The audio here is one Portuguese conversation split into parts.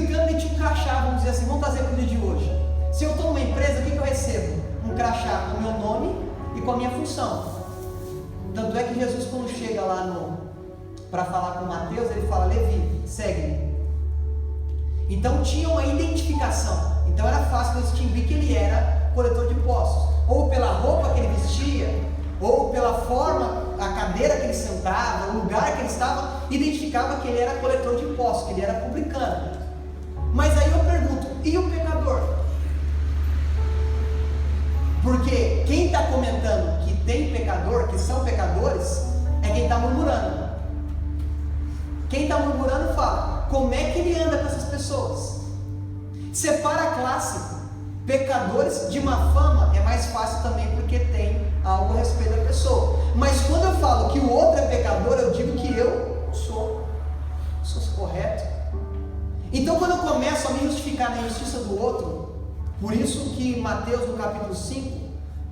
brigando e tinha um crachá, vamos dizer assim, vamos trazer para o dia de hoje. Se eu estou numa empresa, o que eu recebo? Um crachá com o meu nome e com a minha função. Tanto é que Jesus, quando chega lá para falar com Mateus, ele fala: Levi, segue-me. Então tinha uma identificação. Então era fácil distinguir que ele era coletor de impostos, ou pela roupa que ele vestia, ou pela forma, a cadeira que ele sentava, o lugar que ele estava, identificava que ele era coletor de impostos, que ele era publicano. Mas aí eu pergunto, e o pecador? Porque quem está comentando que tem pecador, que são pecadores, é quem está murmurando. Quem está murmurando fala: como é que ele anda com essas pessoas? Separa a classe. Pecadores de má fama é mais fácil também, porque tem algo a respeito da pessoa. Mas quando eu falo que o outro é pecador, eu digo que eu sou correto. Então, quando eu começo a me justificar na injustiça do outro, por isso que Mateus, no capítulo 5,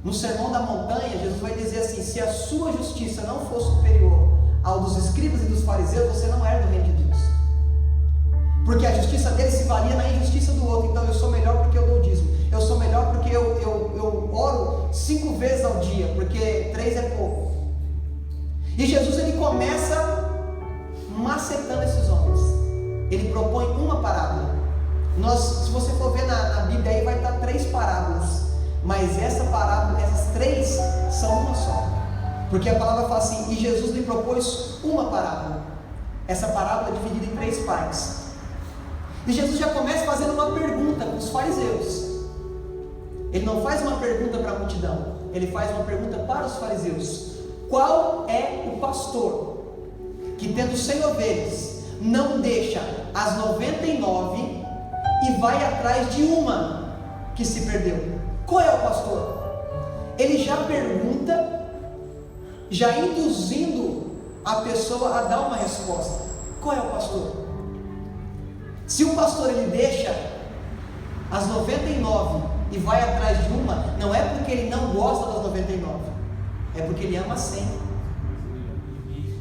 no Sermão da Montanha, Jesus vai dizer assim: se a sua justiça não for superior ao dos escribas e dos fariseus, você não é do reino de Deus. Porque a justiça dele se valia na injustiça do outro. Então eu sou melhor porque eu dou dízimo, eu sou melhor porque eu oro 5 vezes ao dia, porque 3 é pouco. E Jesus, ele começa macetando esses homens. Ele propõe uma parábola. Se você for ver na Bíblia aí, vai estar 3 parábolas, mas essas 3 são uma só, porque a palavra fala assim: e Jesus lhe propôs uma parábola. Essa parábola é dividida em 3 partes. E Jesus já começa fazendo uma pergunta para os fariseus. Ele não faz uma pergunta para a multidão, ele faz uma pergunta para os fariseus: qual é o pastor que, tendo 100 ovelhas, não deixa as 99 e vai atrás de uma que se perdeu? Qual é o pastor? Ele já pergunta, já induzindo a pessoa a dar uma resposta. Qual é o pastor? Se o pastor ele deixa as 99 e vai atrás de uma, não é porque ele não gosta das 99, é porque ele ama 100.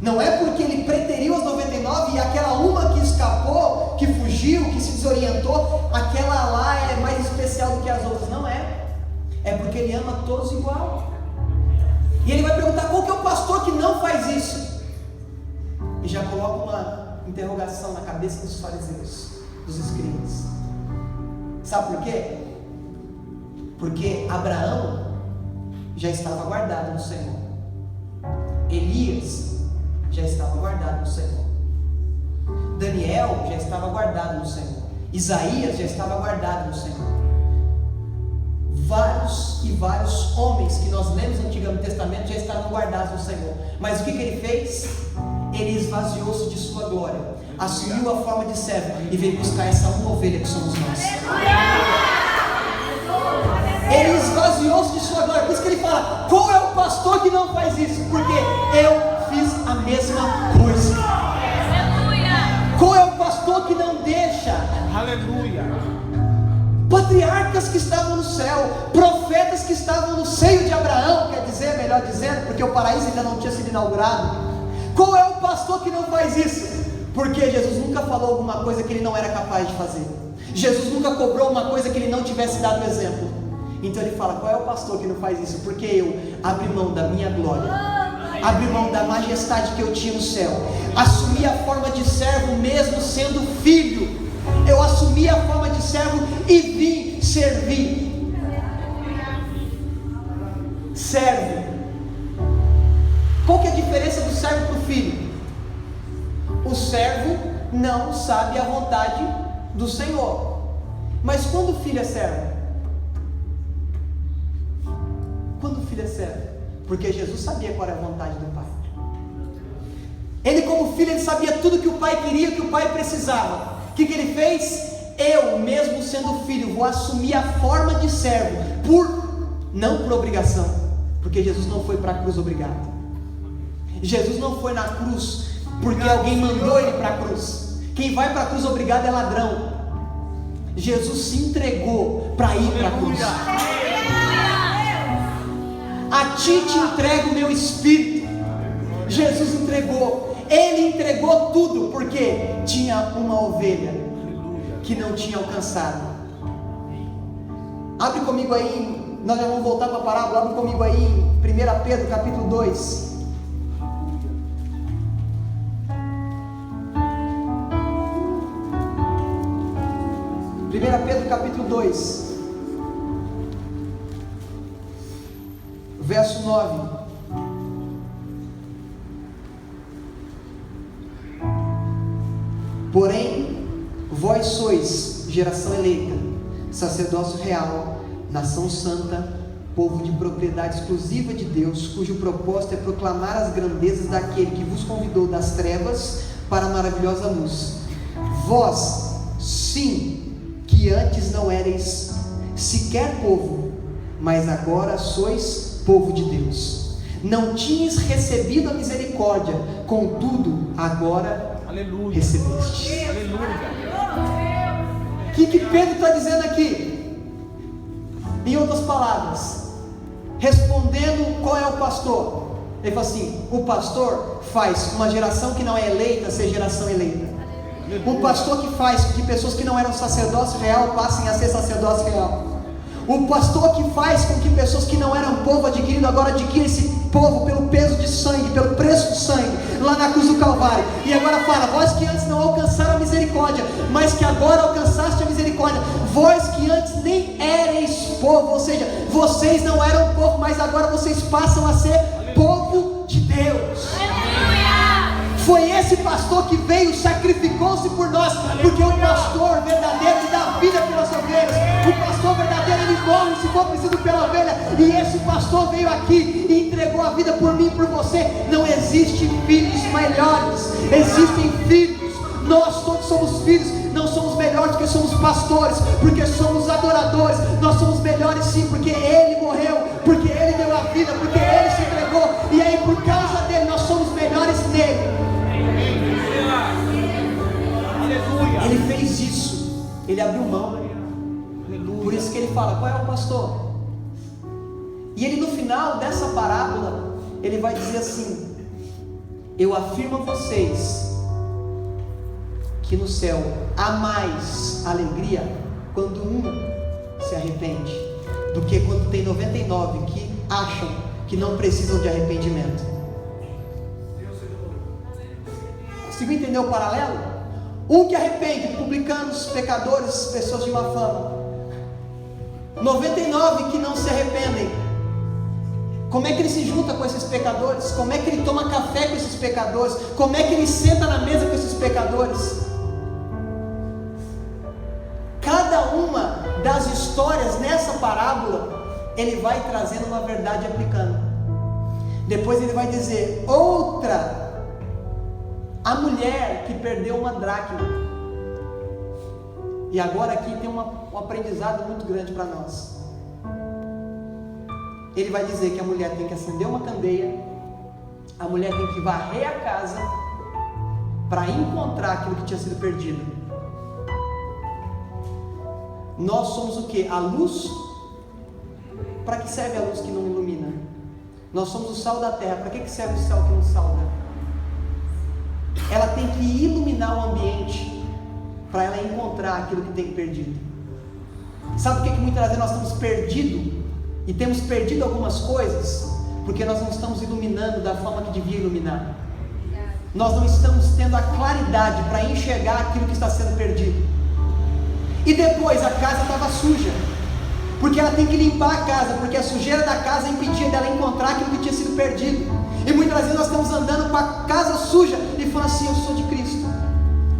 Não é porque ele preteriu as 99 e aquela uma que escapou, que fugiu, que se desorientou, aquela lá é mais especial do que as outras. Não é. É porque ele ama todos igual. E ele vai perguntar: qual que é o pastor que não faz isso? E já coloca uma interrogação na cabeça dos fariseus, dos escribas. Sabe por quê? Porque Abraão já estava guardado no Senhor. Elias já estava guardado no Senhor. Daniel já estava guardado no Senhor. Isaías já estava guardado no Senhor. Vários homens que nós lemos no Antigo Testamento já estavam guardados no Senhor. Mas o que ele fez? Ele esvaziou-se de sua glória, assumiu a forma de servo e veio buscar essa uma ovelha que somos nós. Ele esvaziou-se de sua glória. Por isso que ele fala: qual é o pastor que não faz isso? Porque eu fiz a mesma coisa. Qual é o pastor que não deixa? Aleluia. Patriarcas que estavam no céu, profetas que estavam no seio de Abraão, quer dizer, melhor dizendo, porque o paraíso ainda não tinha sido inaugurado. Qual é o pastor que não faz isso? Porque Jesus nunca falou alguma coisa que ele não era capaz de fazer. Jesus nunca cobrou uma coisa que ele não tivesse dado exemplo. Então ele fala: qual é o pastor que não faz isso? Porque eu abri mão da minha glória, abri mão da majestade que eu tinha no céu, assumi a forma de servo mesmo sendo filho. Eu assumi a forma de servo e vim servir. Servo. Qual que é a diferença do servo para o filho? O servo não sabe a vontade do Senhor. Mas quando o filho é servo? Quando o filho é servo? Porque Jesus sabia qual era a vontade do Pai. Ele, como filho, ele sabia tudo que o Pai queria, que o Pai precisava. O que ele fez? Eu, mesmo sendo filho, vou assumir a forma de servo, não por obrigação, porque Jesus não foi para a cruz obrigado. Jesus não foi na cruz porque alguém mandou ele para a cruz. Quem vai para a cruz obrigado é ladrão. Jesus se entregou para ir para a cruz. A ti te entrego o meu espírito. Jesus entregou. Ele entregou tudo porque tinha uma ovelha que não tinha alcançado. Abre comigo aí, nós já vamos voltar para a parábola. Abre comigo aí em 1 Pedro capítulo 2. 1 Pedro capítulo 2, verso 9. Porém, vós sois geração eleita, sacerdócio real, nação santa, povo de propriedade exclusiva de Deus, cujo propósito é proclamar as grandezas daquele que vos convidou das trevas para a maravilhosa luz. Vós, sim, que antes não erais sequer povo, mas agora sois povo de Deus. Não tinhas recebido a misericórdia, contudo agora Aleluia. recebeste. Aleluia. O que Pedro está dizendo aqui? Em outras palavras, respondendo qual é o pastor, ele fala assim: o pastor faz uma geração que não é eleita ser geração eleita. Um pastor que faz com que pessoas que não eram sacerdócio real passem a ser sacerdócio real. O pastor que faz com que pessoas que não eram povo adquirido agora adquirem esse povo pelo peso de sangue, pelo preço de sangue, lá na cruz do Calvário. E agora fala: vós que antes não alcançaram a misericórdia, mas que agora alcançaste a misericórdia. Vós que antes nem erais povo, ou seja, vocês não eram povo, mas agora vocês passam a ser povo de Deus. Foi esse pastor que veio, sacrificou-se por nós, porque o pastor verdadeiro ele dá vida pelas ovelhas. O pastor verdadeiro ele morre se for preciso pela ovelha. E esse pastor veio aqui e entregou a vida por mim e por você. Não existem filhos melhores, existem filhos. Nós todos somos filhos, não somos melhores porque somos pastores, porque somos adoradores. Nós somos melhores sim, porque Ele morreu, porque Ele deu a vida, porque Ele se entregou. E aí por causa dele nós somos melhores nele. Ele fez isso, ele abriu mão. Por isso que ele fala: qual é o pastor? E ele no final dessa parábola, ele vai dizer assim: eu afirmo a vocês que no céu há mais alegria quando um se arrepende, do que quando tem 99 que acham que não precisam de arrependimento. Conseguiu entender o paralelo? Um que arrepende, publicanos, pecadores, pessoas de má fama. 99 que não se arrependem. Como é que ele se junta com esses pecadores? Como é que ele toma café com esses pecadores? Como é que ele senta na mesa com esses pecadores? Cada uma das histórias nessa parábola, ele vai trazendo uma verdade e aplicando. Depois ele vai dizer: outra, a mulher que perdeu uma dracma. E agora aqui tem um aprendizado muito grande para nós. Ele vai dizer que a mulher tem que acender uma candeia, a mulher tem que varrer a casa para encontrar aquilo que tinha sido perdido. Nós somos o que? A luz. Para que serve a luz que não ilumina? Nós somos o sal da terra. Para que serve o sal que não salga? Ela tem que iluminar o ambiente para ela encontrar aquilo que tem perdido. Sabe por que muitas vezes nós estamos perdidos e temos perdido algumas coisas? Porque nós não estamos iluminando da forma que devia iluminar. Nós não estamos tendo a claridade para enxergar aquilo que está sendo perdido. E depois a casa estava suja, porque ela tem que limpar a casa, porque a sujeira da casa impedia dela encontrar aquilo que tinha sido perdido. E muitas vezes nós estamos andando com a casa suja e falando assim: eu sou de Cristo,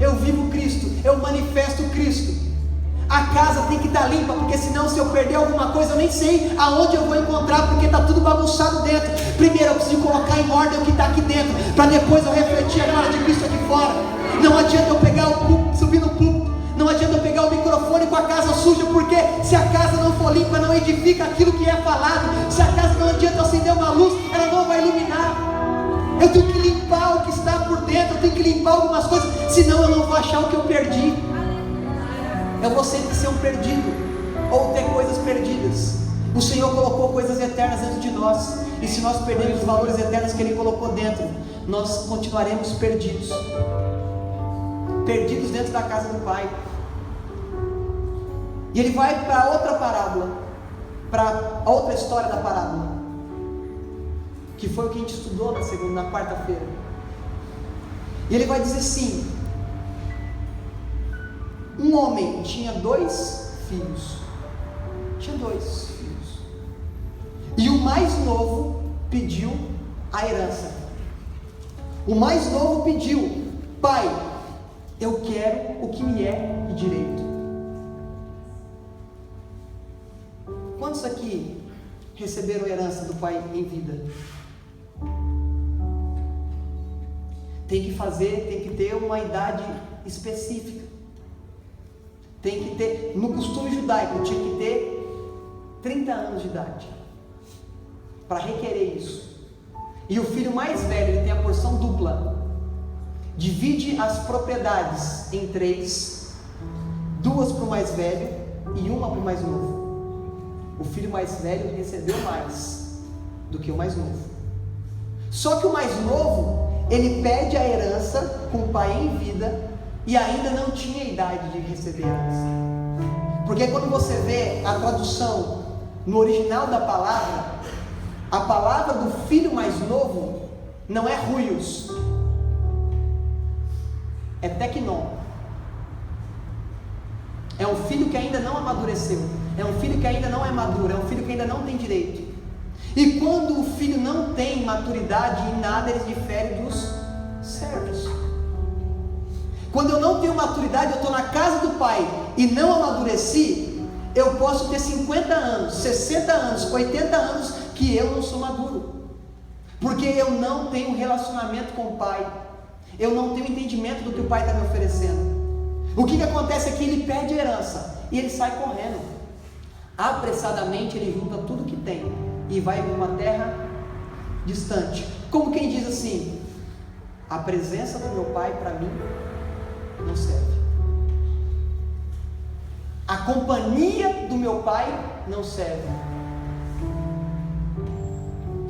eu vivo Cristo, eu manifesto Cristo. A casa tem que estar limpa, porque senão, se eu perder alguma coisa, eu nem sei aonde eu vou encontrar, porque está tudo bagunçado dentro. Primeiro eu preciso colocar em ordem o que está aqui dentro, para depois eu refletir a glória de Cristo aqui fora. Não adianta eu pegar o púlpito, subir no púlpito, não adianta eu pegar o microfone com a casa suja, porque se a casa não for limpa, não edifica aquilo que é falado. Se a casa não adianta eu acender uma luz, ela não vai iluminar. Eu tenho que limpar o que está por dentro, eu tenho que limpar algumas coisas, senão eu não vou achar o que eu perdi. Eu vou sempre ser um perdido, ou ter coisas perdidas. O Senhor colocou coisas eternas dentro de nós, e se nós perdermos os valores eternos que Ele colocou dentro, nós continuaremos perdidos. Perdidos dentro da casa do Pai. E ele vai para outra parábola, para a outra história da parábola, que foi o que a gente estudou na quarta-feira. E ele vai dizer assim: um homem tinha 2 filhos. Tinha 2 filhos. E o mais novo pediu a herança. O mais novo pediu: pai, eu quero o que me é de direito. Quantos aqui receberam a herança do pai em vida? Tem que ter uma idade específica. Tem que ter, no costume judaico, tinha que ter 30 anos de idade para requerer isso. E o filho mais velho, ele tem a porção dupla. Divide as propriedades em 3, 2 para o mais velho e 1 para o mais novo. O filho mais velho recebeu mais do que o mais novo. Só que o mais novo, ele pede a herança com o pai em vida e ainda não tinha idade de receber a herança. Porque quando você vê a tradução no original da palavra, a palavra do filho mais novo não é ruios, é teknon. É um filho que ainda não amadureceu, é um filho que ainda não é maduro, é um filho que ainda não tem direito. E quando o filho não tem maturidade em nada, ele difere dos servos. Quando eu não tenho maturidade, eu estou na casa do pai e não amadureci, eu posso ter 50 anos, 60 anos, 80 anos que eu não sou maduro, porque eu não tenho relacionamento com o pai, eu não tenho entendimento do que o pai está me oferecendo. O que acontece é que ele pede herança e ele sai correndo, apressadamente ele junta tudo que tem e vai para uma terra distante, como quem diz assim: a presença do meu pai para mim não serve, a companhia do meu pai não serve,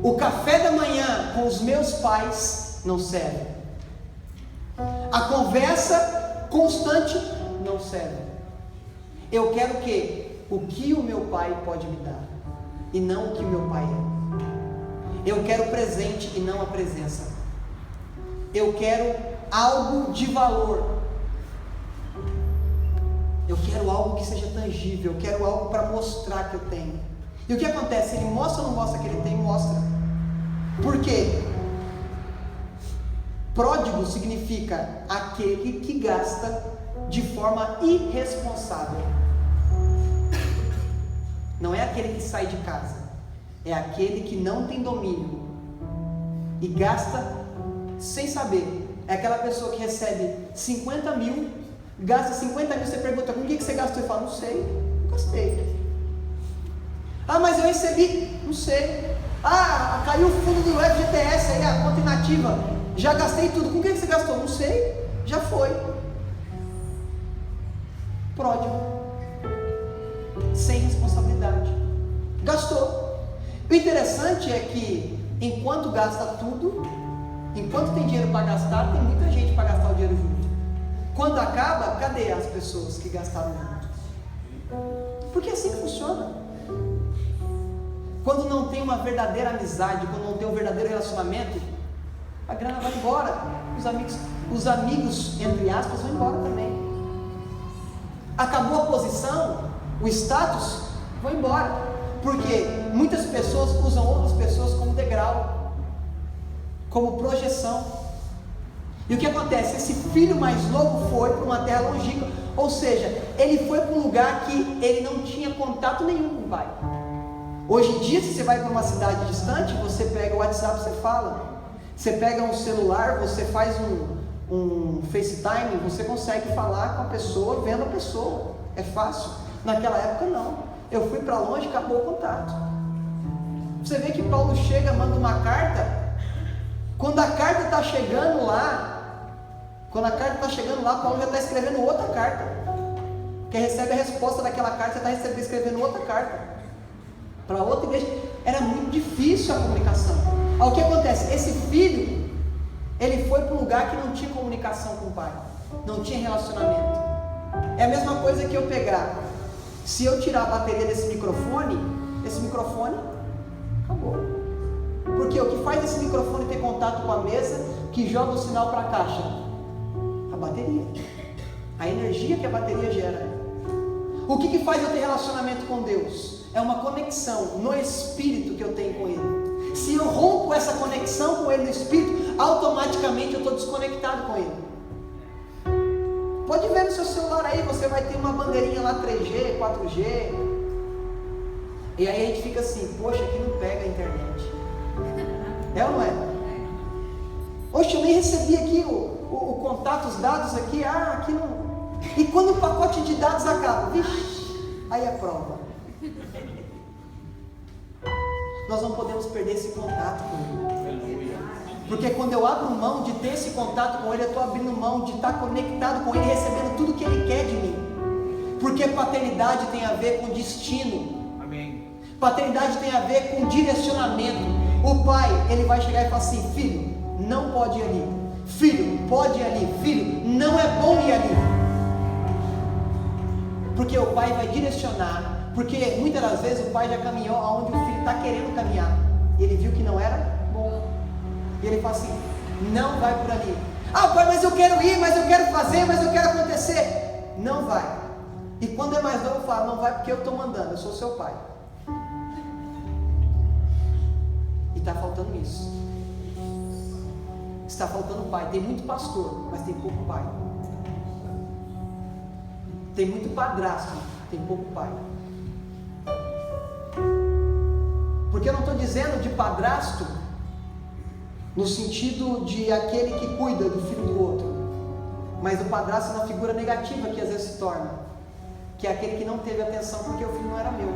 o café da manhã com os meus pais não serve, a conversa constante não serve. Eu quero o quê? O que o meu pai pode me dar e não o que o meu pai é. Eu quero o presente e não a presença. Eu quero algo de valor. Eu quero algo que seja tangível. Eu quero algo para mostrar que eu tenho. E o que acontece? Ele mostra ou não mostra que ele tem? Mostra. Por quê? Pródigo significa aquele que gasta de forma irresponsável. Não é aquele que sai de casa, é aquele que não tem domínio e gasta sem saber. É aquela pessoa que recebe 50 mil, gasta 50 mil, você pergunta: com o que você gastou? Ele fala: não sei, não gastei. Ah, mas eu recebi, não sei. Ah, caiu o fundo do FGTS aí, a conta inativa, já gastei tudo. Com o que você gastou? Não sei, já foi. Pródigo, sem responsabilidade, gastou. O interessante é que enquanto gasta tudo, enquanto tem dinheiro para gastar, tem muita gente para gastar o dinheiro junto. Quando acaba, cadê as pessoas que gastaram junto? Porque é assim que funciona. Quando não tem uma verdadeira amizade, quando não tem um verdadeiro relacionamento, a grana vai embora, os amigos entre aspas vão embora também. Acabou a posição, o status, vão embora, porque muitas pessoas usam outras pessoas como degrau, como projeção. E o que acontece? Esse filho mais novo foi para uma terra longínqua, ou seja, ele foi para um lugar que ele não tinha contato nenhum com o pai. Hoje em dia, se você vai para uma cidade distante, você pega o WhatsApp, você fala. Você pega um celular, você faz um FaceTime, você consegue falar com a pessoa, vendo a pessoa. É fácil. Naquela época não. Eu fui para longe, acabou o contato. Você vê que Paulo chega, manda uma carta. Quando a carta está chegando lá, Paulo já está escrevendo outra carta. Que recebe a resposta daquela carta, você está escrevendo outra carta para outra igreja. Era muito difícil a comunicação. Aí o que acontece? Esse filho, ele foi para um lugar que não tinha comunicação com o pai, não tinha relacionamento. É a mesma coisa que eu pegar Se eu tirar a bateria desse microfone acabou. Porque o que faz esse microfone ter contato com a mesa, que joga o sinal para a caixa? A bateria. A energia que a bateria gera. O que faz eu ter relacionamento com Deus? É uma conexão no Espírito que eu tenho com Ele. Se eu rompo essa conexão com Ele no Espírito, automaticamente eu estou desconectado com Ele. Pode ver no seu celular aí, você vai ter uma bandeirinha lá 3G, 4G. E aí a gente fica assim, poxa, aqui não pega a internet. É ou não é? Oxe, eu nem recebi aqui o contato, os dados aqui, aqui não... E quando o pacote de dados acaba, vixe, aí é prova. Nós não podemos perder esse contato com Ele. Porque quando eu abro mão de ter esse contato com Ele, eu estou abrindo mão de estar conectado com Ele, recebendo tudo que Ele quer de mim. Porque paternidade tem a ver com destino. Amém. Paternidade tem a ver com direcionamento. O pai, ele vai chegar e falar assim, filho, não pode ir ali. Filho, pode ir ali. Filho, não é bom ir ali. Porque o pai vai direcionar. Porque muitas das vezes o pai já caminhou aonde o filho está querendo caminhar. E ele viu que não era bom. E ele fala assim, não vai por ali. Pai, mas eu quero ir, mas eu quero fazer, mas eu quero acontecer. Não vai. E quando é mais novo, fala, não vai porque eu estou mandando, eu sou seu pai. E está faltando isso. Está faltando pai. Tem muito pastor, mas tem pouco pai. Tem muito padrasto, tem pouco pai. Porque eu não estou dizendo de padrasto no sentido de aquele que cuida do filho do outro, mas o padrasto é uma figura negativa que às vezes se torna, que é aquele que não teve atenção porque o filho não era meu.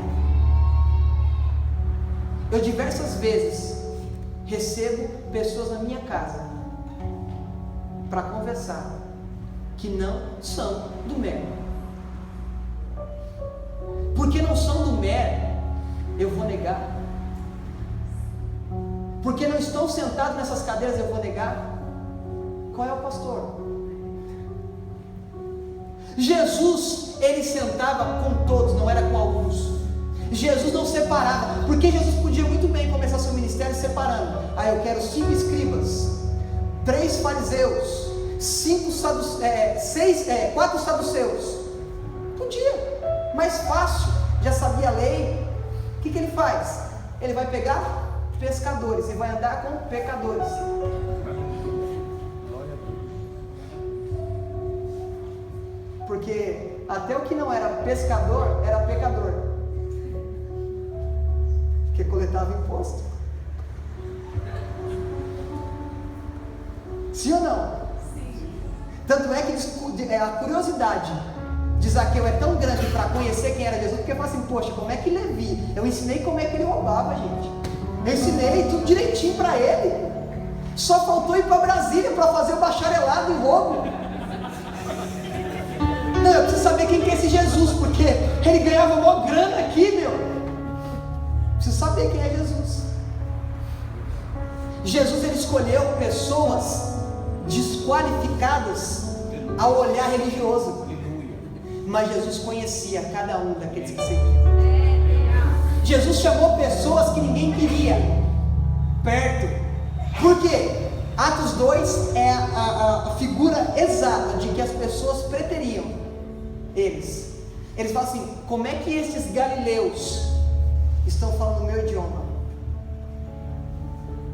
Eu diversas vezes recebo pessoas na minha casa para conversar que não são do MER. Porque não são do MER, eu vou negar. Porque não estão sentados nessas cadeiras, eu vou negar. Qual é o pastor? Jesus, ele sentava com todos, não era com alguns. Jesus não separava, porque Jesus podia muito bem começar seu ministério separando. Eu quero 5 escribas, 3 fariseus, 4 saduceus. Podia, mais fácil, já sabia a lei. O que ele faz? Ele vai pegar pescadores e vai andar com pecadores. Porque até o que não era pescador era pecador, porque coletava imposto. Sim ou não? Sim. Tanto é que a curiosidade de Zaqueu é tão grande para conhecer quem era Jesus, porque fala assim, poxa, como é que Levi? Eu ensinei como é que ele roubava, gente. Eu ensinei tudo direitinho para ele. Só faltou ir para Brasília para fazer o bacharelado em roubo. Não, eu preciso saber quem que é esse Jesus, porque ele ganhava uma grana aqui, meu. Preciso saber quem é Jesus. Jesus, ele escolheu pessoas desqualificadas ao olhar religioso. Mas Jesus conhecia cada um daqueles que seguiam. Jesus chamou pessoas que ninguém queria perto. Por quê? Atos 2 é a figura exata de que as pessoas preteriam eles. Eles falam assim, como é que esses galileus estão falando o meu idioma?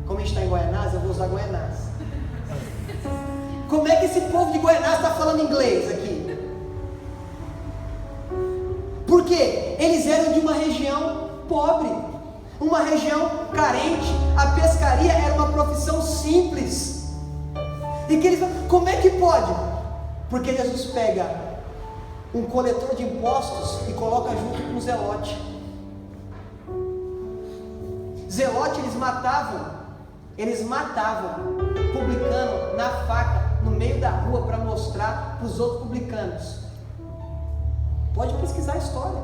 Como a gente está em Goianás, eu vou usar Goianás. Como é que esse povo de Goianás está falando inglês aqui? Porque eles eram de uma região pobre, uma região carente. A pescaria era uma profissão simples. E que eles falam, como é que pode? Porque Jesus pega um coletor de impostos e coloca junto com um zelote. Zelote, eles matavam publicano na faca no meio da rua para mostrar para os outros publicanos. Pode pesquisar a história.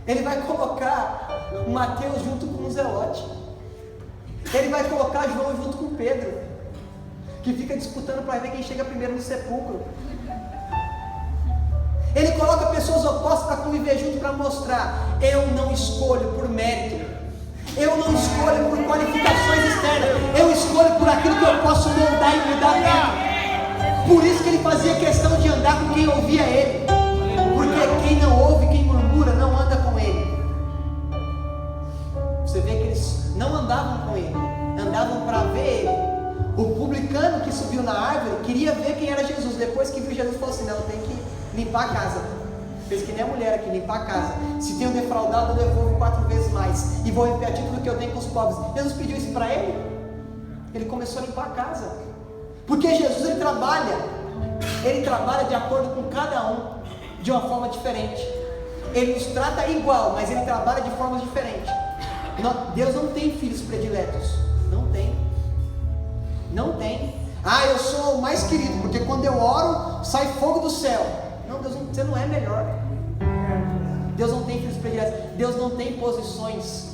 Ele vai colocar Mateus junto com um zelote. Ele vai colocar João junto com Pedro, que fica disputando para ver quem chega primeiro no sepulcro. Ele coloca pessoas opostas para conviver junto, para mostrar: eu não escolho por mérito, eu não escolho por qualificações externas, eu escolho por aquilo que eu posso moldar e mudar dentro. Por isso que ele fazia questão de andar com quem ouvia ele, porque quem não ouve, quem murmura, não anda com ele. Você vê que eles não andavam com ele, andavam para ver ele. O publicano que subiu na árvore queria ver quem era Jesus. Depois que viu Jesus, falou assim: não, tem que limpar a casa. Fez que nem a mulher aqui, limpar a casa. Se tenho defraudado, eu devolvo 4 vezes mais, e vou repetir tudo que eu tenho com os pobres. Jesus pediu isso para ele. Ele começou a limpar a casa, porque Jesus ele trabalha de acordo com cada um, de uma forma diferente. Ele nos trata igual, mas ele trabalha de formas diferentes. Deus não tem filhos prediletos. Não tem. Ah, eu sou o mais querido, porque quando eu oro, sai fogo do céu. Não, Deus não, você não é melhor. Deus não tem filhos prediletos. Deus não tem posições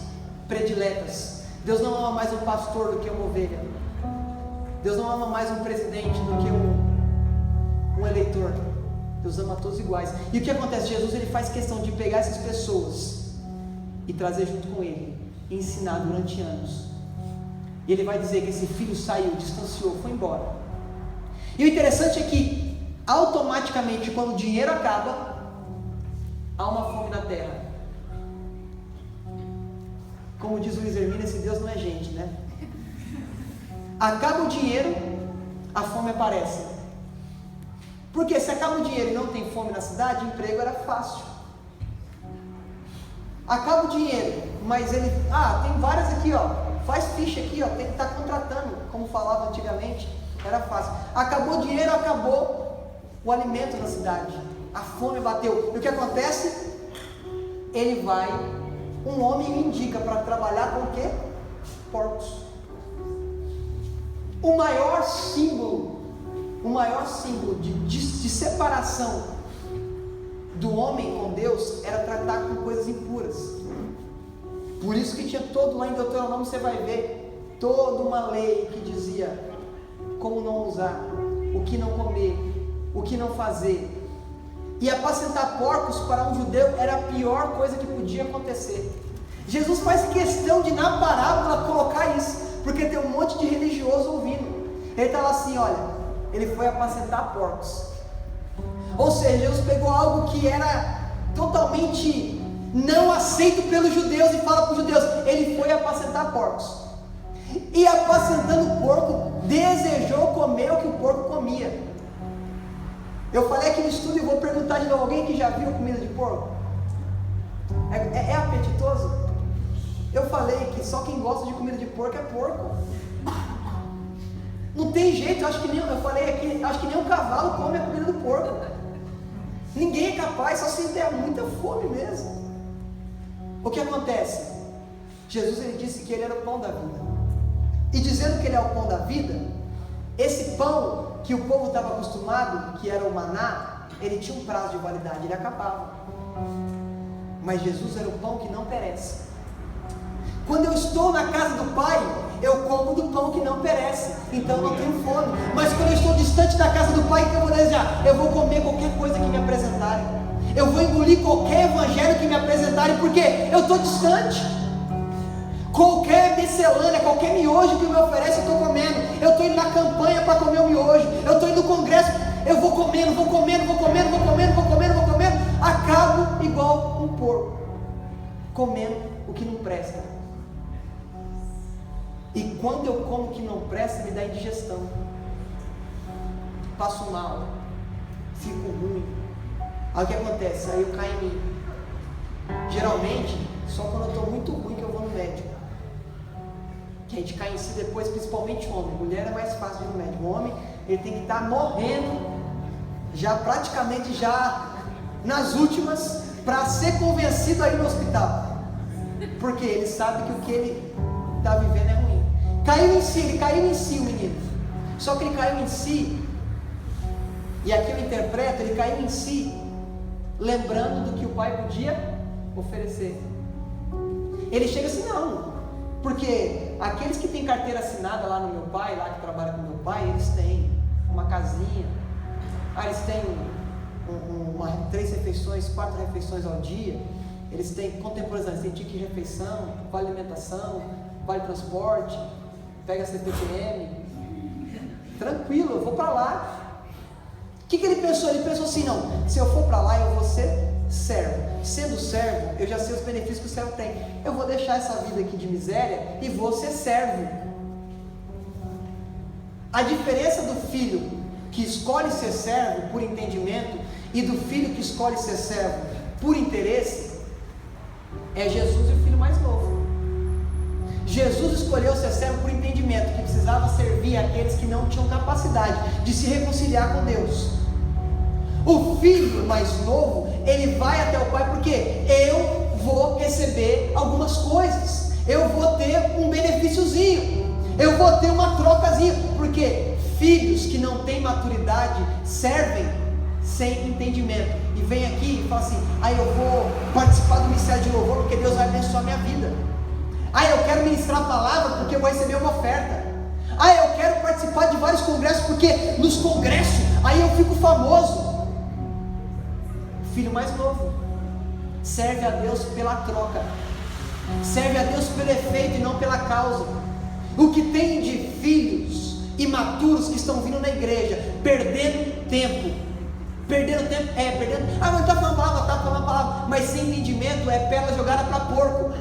prediletas. Deus não ama mais um pastor do que uma ovelha. Deus não ama mais um presidente do que um eleitor. Deus ama todos iguais. E o que acontece? Jesus ele faz questão de pegar essas pessoas e trazer junto com ele, e ensinar durante anos. E ele vai dizer que esse filho saiu, distanciou, foi embora. E o interessante é que, automaticamente, quando o dinheiro acaba, há uma fome na terra. Como diz o Luiz Hermínio, esse Deus não é gente, né? Acaba o dinheiro, a fome aparece. Porque se acaba o dinheiro e não tem fome na cidade, emprego era fácil. Acaba o dinheiro, mas ele... tem várias aqui, ó. Faz ficha aqui, ó, tem que estar contratando, como falava antigamente, era fácil. Acabou o dinheiro, acabou o alimento na cidade, a fome bateu. E o que acontece? Ele vai, um homem o indica para trabalhar com o quê? Porcos. O maior símbolo de separação do homem com Deus era tratar com coisas impuras. Por isso que tinha todo lá em Deuteronômio, você vai ver toda uma lei que dizia como não usar, o que não comer, o que não fazer. E apacentar porcos para um judeu era a pior coisa que podia acontecer. Jesus faz questão de, na parábola, colocar isso, porque tem um monte de religioso ouvindo. Ele está lá assim: olha, ele foi apacentar porcos. Ou seja, Jesus pegou algo que era totalmente não aceito pelos judeus e fala para os judeus: ele foi apacentar porcos. E apacentando o porco, desejou comer o que o porco comia. Eu falei aqui no estudo e vou perguntar de novo: alguém que já viu comida de porco? É apetitoso? Eu falei que só quem gosta de comida de porco é porco. Não tem jeito, eu falei aqui, acho que nem um cavalo come a comida do porco. Ninguém é capaz, só se der muita fome mesmo. O que acontece? Jesus ele disse que ele era o pão da vida. E dizendo que ele é o pão da vida, esse pão que o povo estava acostumado, que era o maná, ele tinha um prazo de validade, ele acabava. Mas Jesus era o pão que não perece. Quando eu estou na casa do Pai, eu como do pão que não perece, então eu não tenho fome. Mas quando eu estou distante da casa do Pai, o que eu vou desejar? Eu vou comer qualquer coisa que me apresentarem. Eu vou engolir qualquer evangelho que me apresentarem, porque eu estou distante. Qualquer miscelânea, qualquer miojo que me oferece, eu estou comendo. Eu estou indo na campanha para comer o miojo. Eu estou indo no congresso, eu vou comendo. Acabo igual um porco, comendo o que não presta. E quando eu como o que não presta, me dá indigestão. Passo mal, fico ruim. Aí o que acontece? Aí eu caio em mim. Geralmente, só quando eu estou muito ruim que eu vou no médico. Que a gente cai em si depois, principalmente homem. Mulher é mais fácil de ir no médico. O homem, ele tem que estar morrendo, já praticamente já nas últimas, para ser convencido a ir no hospital. Porque ele sabe que o que ele está vivendo é ruim. Ele caiu em si o menino. Só que ele caiu em si, e aqui eu interpreto, ele caiu em si, lembrando do que o pai podia oferecer. Ele chega assim: não, porque aqueles que têm carteira assinada lá no meu pai, lá que trabalha com meu pai, eles têm uma casinha, eles têm 3 refeições, 4 refeições ao dia, eles têm contemporâneos, têm ticket de refeição, vale alimentação, vale transporte, pega CPTM, tranquilo, eu vou para lá. O que ele pensou? Ele pensou assim, não, se eu for para lá eu vou ser servo. Sendo servo, eu já sei os benefícios que o servo tem. Eu vou deixar essa vida aqui de miséria e vou ser servo. A diferença do filho que escolhe ser servo por entendimento e do filho que escolhe ser servo por interesse é Jesus e o filho mais novo. Jesus escolheu ser servo por entendimento, que precisava servir aqueles que não tinham capacidade de se reconciliar com Deus. O filho mais novo, ele vai até o pai porque eu vou receber algumas coisas, eu vou ter um benefíciozinho, eu vou ter uma trocazinha, porque filhos que não têm maturidade servem sem entendimento, e vem aqui e fala assim, eu vou participar do ministério de louvor porque Deus vai abençoar a minha vida, eu quero ministrar a palavra porque eu vou receber uma oferta, eu quero participar de vários congressos porque nos congressos, eu fico famoso. Filho mais novo serve a Deus pela troca, serve a Deus pelo efeito e não pela causa. O que tem de filhos imaturos que estão vindo na igreja perdendo tempo, mas tá falando palavra, mas sem entendimento é pérola jogada para porco.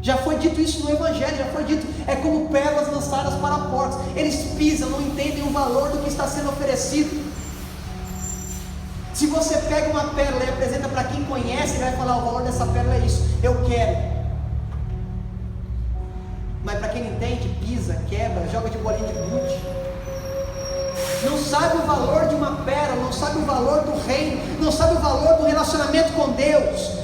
Já foi dito isso no evangelho, já foi dito, é como pérolas lançadas para porcos. Eles pisam, não entendem o valor do que está sendo oferecido. Se você pega uma pérola e apresenta para quem conhece, ele vai falar, o valor dessa pérola é isso, eu quero. Mas para quem não entende, pisa, quebra, joga de bolinha de gude. Não sabe o valor de uma pérola, não sabe o valor do reino, não sabe o valor do relacionamento com Deus.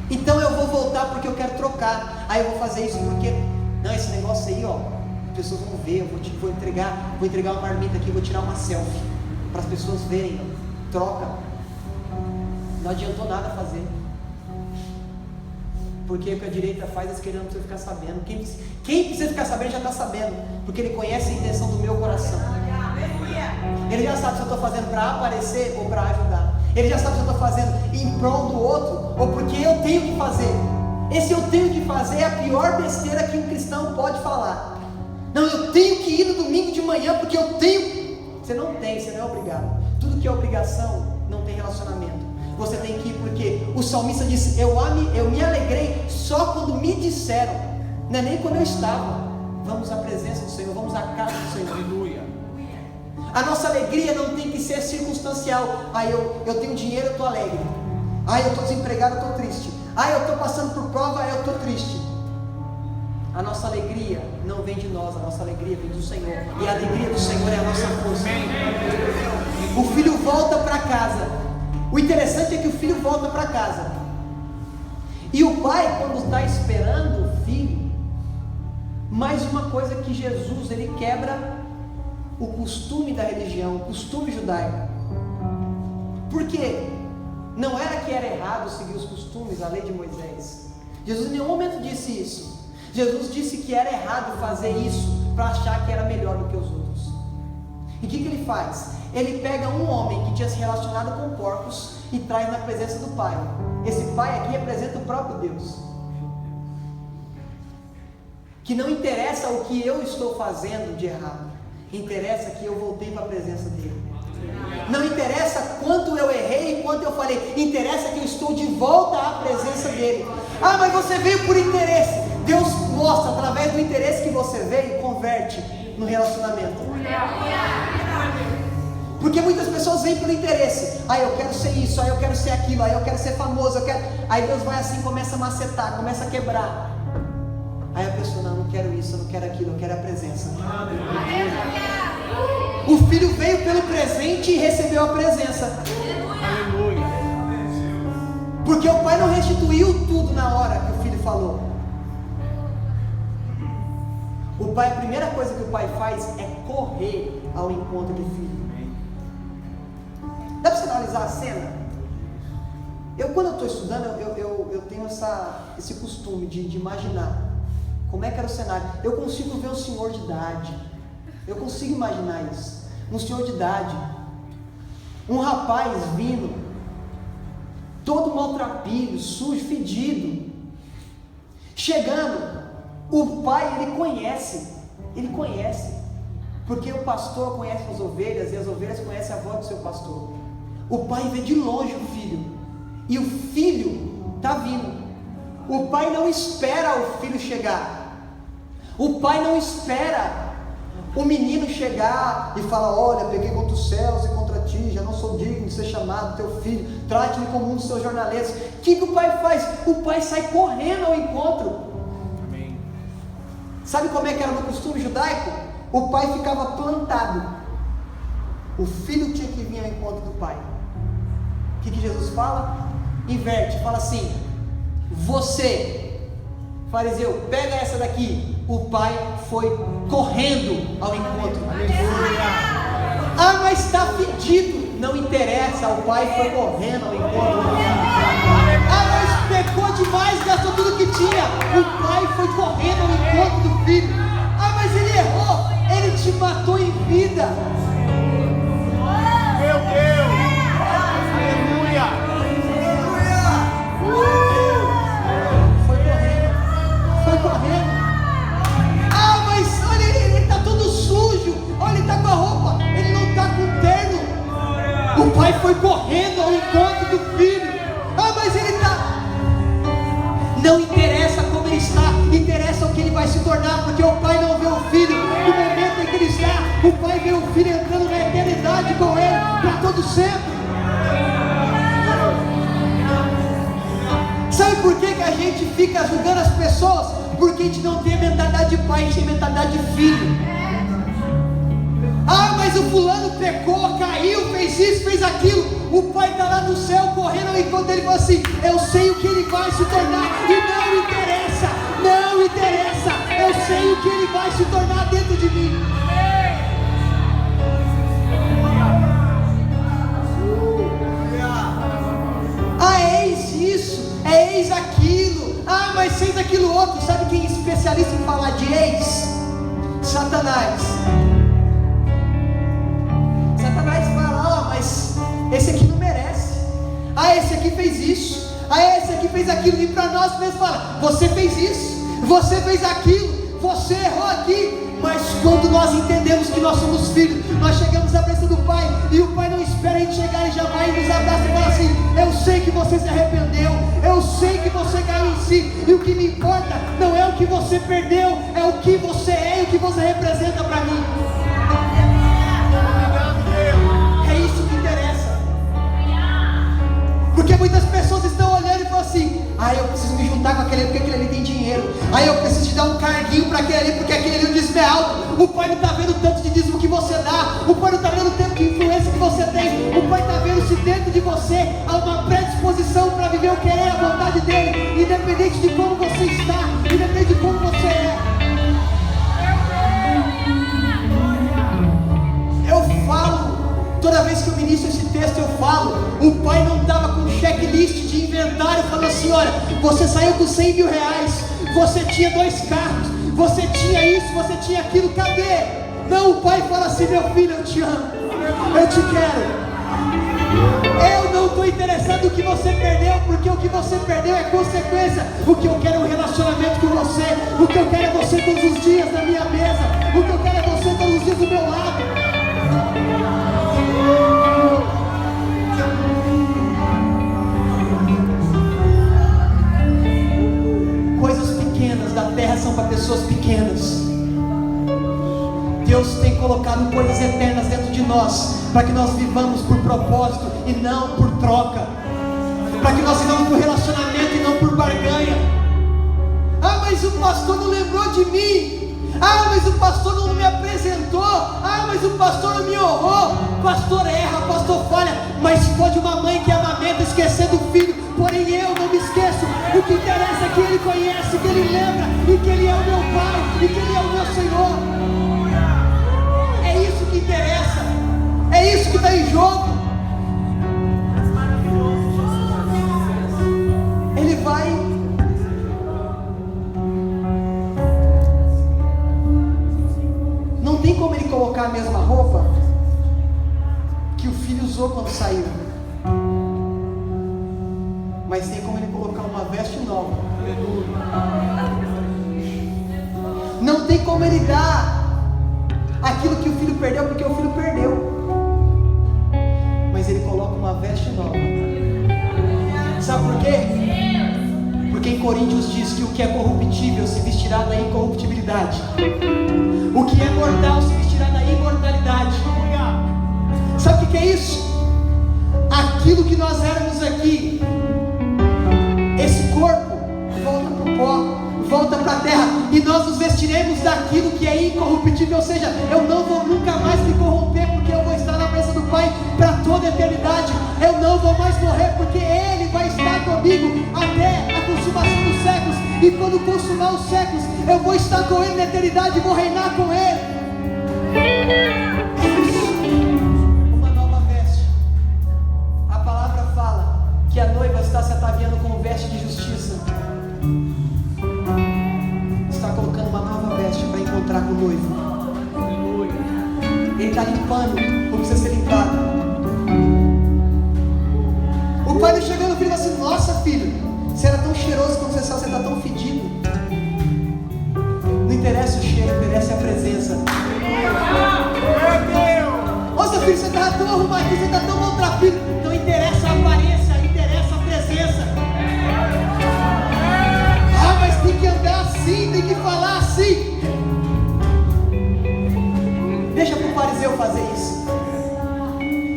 Então eu vou voltar porque eu quero trocar. Eu vou fazer isso porque, não, esse negócio aí, as pessoas vão ver, eu vou entregar uma marmita aqui, vou tirar uma selfie, para as pessoas verem. Troca, não adiantou nada fazer, porque o que a direita faz, a esquerda não precisa ficar sabendo. Quem precisa ficar sabendo já está sabendo, porque ele conhece a intenção do meu coração. Ele já sabe se eu estou fazendo para aparecer ou para ajudar. Ele já sabe se eu estou fazendo em prol do outro ou porque eu tenho que fazer. Esse eu tenho que fazer é a pior besteira que um cristão pode falar. Não, eu tenho que ir no domingo de manhã porque eu tenho. Você não é obrigado. Tudo que é obrigação não tem relacionamento. Você tem que ir porque o salmista disse, eu me alegrei só quando me disseram, não é nem quando eu estava, vamos à presença do Senhor, vamos à casa do Senhor. Aleluia. A nossa alegria não tem que ser circunstancial. Eu tenho dinheiro, eu estou alegre. Eu estou desempregado, eu estou triste. Eu estou passando por prova, eu estou triste. A nossa alegria não vem de nós, a nossa alegria vem do Senhor. E a alegria do Senhor é a nossa força. O filho volta para casa. O interessante é que o filho volta para casa. E o pai, quando está esperando o filho, mais uma coisa que Jesus, ele quebra o costume da religião, o costume judaico. Por quê? Não era que era errado seguir os costumes, a lei de Moisés. Jesus em nenhum momento disse isso. Jesus disse que era errado fazer isso para achar que era melhor do que os outros. E o que ele faz? Ele pega um homem que tinha se relacionado com porcos e traz na presença do pai. Esse pai aqui representa o próprio Deus. Que não interessa o que eu estou fazendo de errado, interessa que eu voltei para a presença dele. Não interessa quanto eu errei e quanto eu falei, interessa que eu estou de volta à presença dele. Mas você veio por interesse. Deus mostra através do interesse que você veio, converte no relacionamento. Porque muitas pessoas vêm pelo interesse. Eu quero ser isso, eu quero ser aquilo, eu quero ser famoso, Aí Deus vai assim, começa a macetar, começa a quebrar. Aí a pessoa, não quero isso, eu não quero aquilo, eu quero a presença. O filho veio pelo presente e recebeu a presença. Aleluia. Porque o pai não restituiu tudo na hora que o filho falou. O pai, a primeira coisa que o pai faz é correr ao encontro do filho. Dá para você analisar a cena? Quando eu estou estudando, eu tenho esse costume de imaginar como é que era o cenário. Eu consigo ver um senhor de idade. Eu consigo imaginar isso. Um senhor de idade, Um rapaz vindo, todo maltrapilho, sujo, fedido, chegando. O pai, ele conhece, porque o pastor conhece as ovelhas, e as ovelhas conhecem a voz do seu pastor. O pai vê de longe o filho, e o filho está vindo. O pai não espera o filho chegar, o pai não espera o menino chegar e falar: olha, peguei contra os céus e contra ti, já não sou digno de ser chamado teu filho, trate-me como um dos seus jornaleiros. O que o pai faz? O pai sai correndo ao encontro. Amém. Sabe como é que era no costume judaico? O pai ficava plantado, o filho tinha que vir ao encontro do pai. O que Jesus fala? Inverte, fala assim: você, fariseu, pega essa daqui. O pai foi correndo ao encontro. Aleluia. Ah, mas está fedido. Não interessa, o pai foi correndo ao encontro. Ah, mas pecou demais, gastou tudo que tinha. O pai foi correndo ao encontro do filho. Ah, mas ele errou, ele te matou em vida. Meu Deus. Aleluia. Foi correndo. Ah, mas olha, ele está todo sujo. Olha, ele está com a roupa, ele não está com terno. O pai foi correndo ao encontro do filho. Ah, mas ele está. Não interessa como ele está, interessa o que ele vai se tornar, porque o pai não vê o filho no momento em que ele está. O pai vê o filho entrando na eternidade com ele para todo sempre. Sabe por que a gente fica julgando as pessoas? Porque a gente não tem a mentalidade de pai, a gente tem a mentalidade de filho. Ah, mas o fulano pecou, caiu, fez isso, fez aquilo. O pai está lá no céu correndo enquanto ele fala assim: eu sei o que ele vai se tornar. E não interessa, não interessa. Eu sei o que ele vai se tornar dentro de mim. Ah, eis isso, eis aquilo. Ah, mas fez aquilo outro. Sabe quem é especialista em falar de ex? Satanás. Satanás fala: mas esse aqui não merece. Ah, esse aqui fez isso. Ah, esse aqui fez aquilo. E para nós mesmos fala: você fez isso, você fez aquilo, você errou aqui. Mas quando nós entendemos que nós somos filhos, nós chegamos à presença do Pai, e o Pai não espera a gente chegar e já vai e nos abraça e fala assim: eu sei que você se arrependeu, eu sei que você caiu em si, e o que me importa não é o que você perdeu, é o que você é e o que você representa para mim. É isso que interessa. Porque muitas pessoas estão olhando e falam assim: ah, eu preciso me juntar com aquele ali porque aquele ali tem dinheiro. Ah, eu preciso te dar um carguinho para aquele ali porque aquele ali o dízimo é alto. O pai não está vendo o tanto de dízimo que você dá. O pai não está vendo o tanto de influência que você tem. O pai está vendo se dentro de você há uma predisposição para viver o querer, a vontade dele, independente de como você está, independente de como você é. Eu falo, toda vez que eu ministro esse texto eu falo: o pai não estava com checklist de inventário falando assim: olha, você saiu com 100 mil reais, você tinha 2 carros, você tinha isso, você tinha aquilo, cadê? Não, o pai fala assim: meu filho, eu te amo, eu te quero. Eu não estou interessado no que você perdeu, porque o que você perdeu é consequência. O que eu quero é um relacionamento com você. O que eu quero é você todos os dias na minha mesa. O que eu quero é você todos os dias do meu lado. Coisas pequenas da terra são para pessoas pequenas. Deus tem colocado coisas eternas dentro de nós, para que nós vivamos por propósito e não por troca, para que nós vivamos por relacionamento e não por barganha. Ah, mas o pastor não lembrou de mim. Ah, mas o pastor não me apresentou. Ah, mas o pastor não me honrou. Pastor erra, pastor falha, mas pode uma mãe que amamenta esquecer do filho. Porém eu não me esqueço. O que interessa é que ele conhece, que ele lembra, e que ele é o meu pai, e que ele é o meu Senhor. É isso que interessa, é isso que está em jogo. Ele vai não tem como ele colocar a mesma roupa que o filho usou usou quando saiu. Mas tem como ele colocar uma veste nova. Não tem como ele dar aquilo que o filho perdeu, porque o filho perdeu. Mas ele coloca uma veste nova. Sabe por quê? Porque em Coríntios diz que o que é corruptível se vestirá da incorruptibilidade. O que é mortal se vestirá da imortalidade. Sabe o que é isso? Aquilo que nós éramos aqui, esse corpo volta para o pó, volta para a terra, e nós nos vestiremos daquilo que é incorruptível. Ou seja, eu não vou nunca mais me corromper, porque eu vou estar na presença do Pai para toda a eternidade. Eu não vou mais morrer, porque Ele vai estar comigo até a consumação dos séculos. E quando consumar os séculos, eu vou estar com Ele na eternidade e vou reinar com Ele. Uma nova veste. A palavra fala que a noiva está se ataviando com veste de justiça. Está colocando uma nova veste para encontrar com o noivo. Ele está limpando como precisa ser limpado. O pai não chegou no filho e falou assim: nossa filho, você era tão cheiroso quando você saiu, você está tão fedido. Não interessa o cheiro, interessa a presença. Nossa filho, você está tão arrumadinho, você está tão maltrapilho. Não interessa a aparência, interessa a presença. Ah, mas tem que andar assim, tem que falar assim. Deixa para o fariseu fazer isso.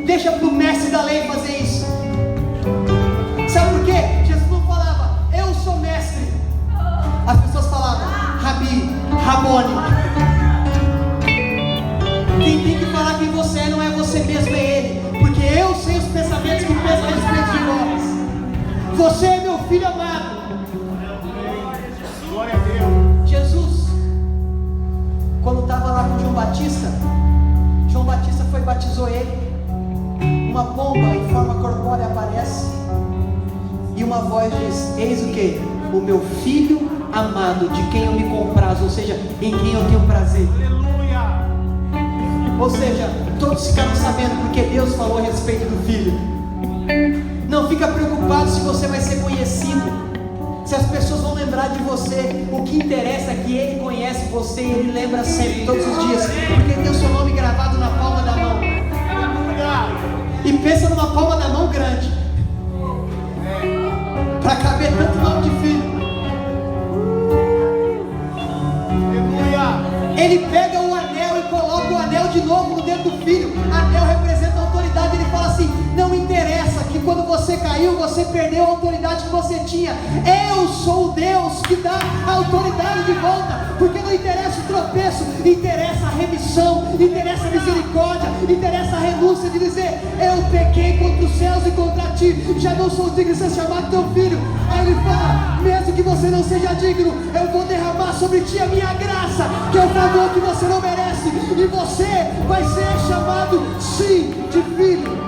Deixa para o mestre da lei fazer isso. Sabe por quê? Jesus não falava, eu sou mestre. As pessoas falavam, Rabi, Rabone. Quem tem que falar quem você é não é você mesmo, é Ele. Porque eu sei os pensamentos que pensam a respeito de vós. Você é meu filho amado. Glória a Deus. Jesus, quando estava lá com João Batista foi e batizou ele. Uma pomba em forma corpórea aparece e uma voz diz: eis o que? O meu filho amado, de quem eu me comprazo, ou seja, em quem eu tenho prazer. Aleluia. Ou seja, todos ficaram sabendo porque Deus falou a respeito do filho. Não fica preocupado se você vai ser conhecido, se as pessoas vão lembrar de você. O que interessa é que Ele conhece você e Ele lembra sempre, todos os dias, porque tem o seu nome gravado na palma da mão. E pensa numa palma da mão grande, para caber tanto nome de filho. Ele pega o anel e coloca o anel de novo no dedo do filho. Anel representa a autoridade. Ele fala assim: não interessa que quando você caiu, você perdeu a autoridade que você tinha. Eu sou o Deus que dá a autoridade de volta. Porque não interessa o tropeço, interessa a remissão, interessa a misericórdia, interessa a renúncia de dizer: eu pequei contra os céus e contra ti, já não sou digno de ser chamado teu filho. Aí ele fala: mesmo que você não seja digno, eu vou derramar sobre ti a minha graça, que é o favor que você não merece, e você vai ser chamado sim de filho.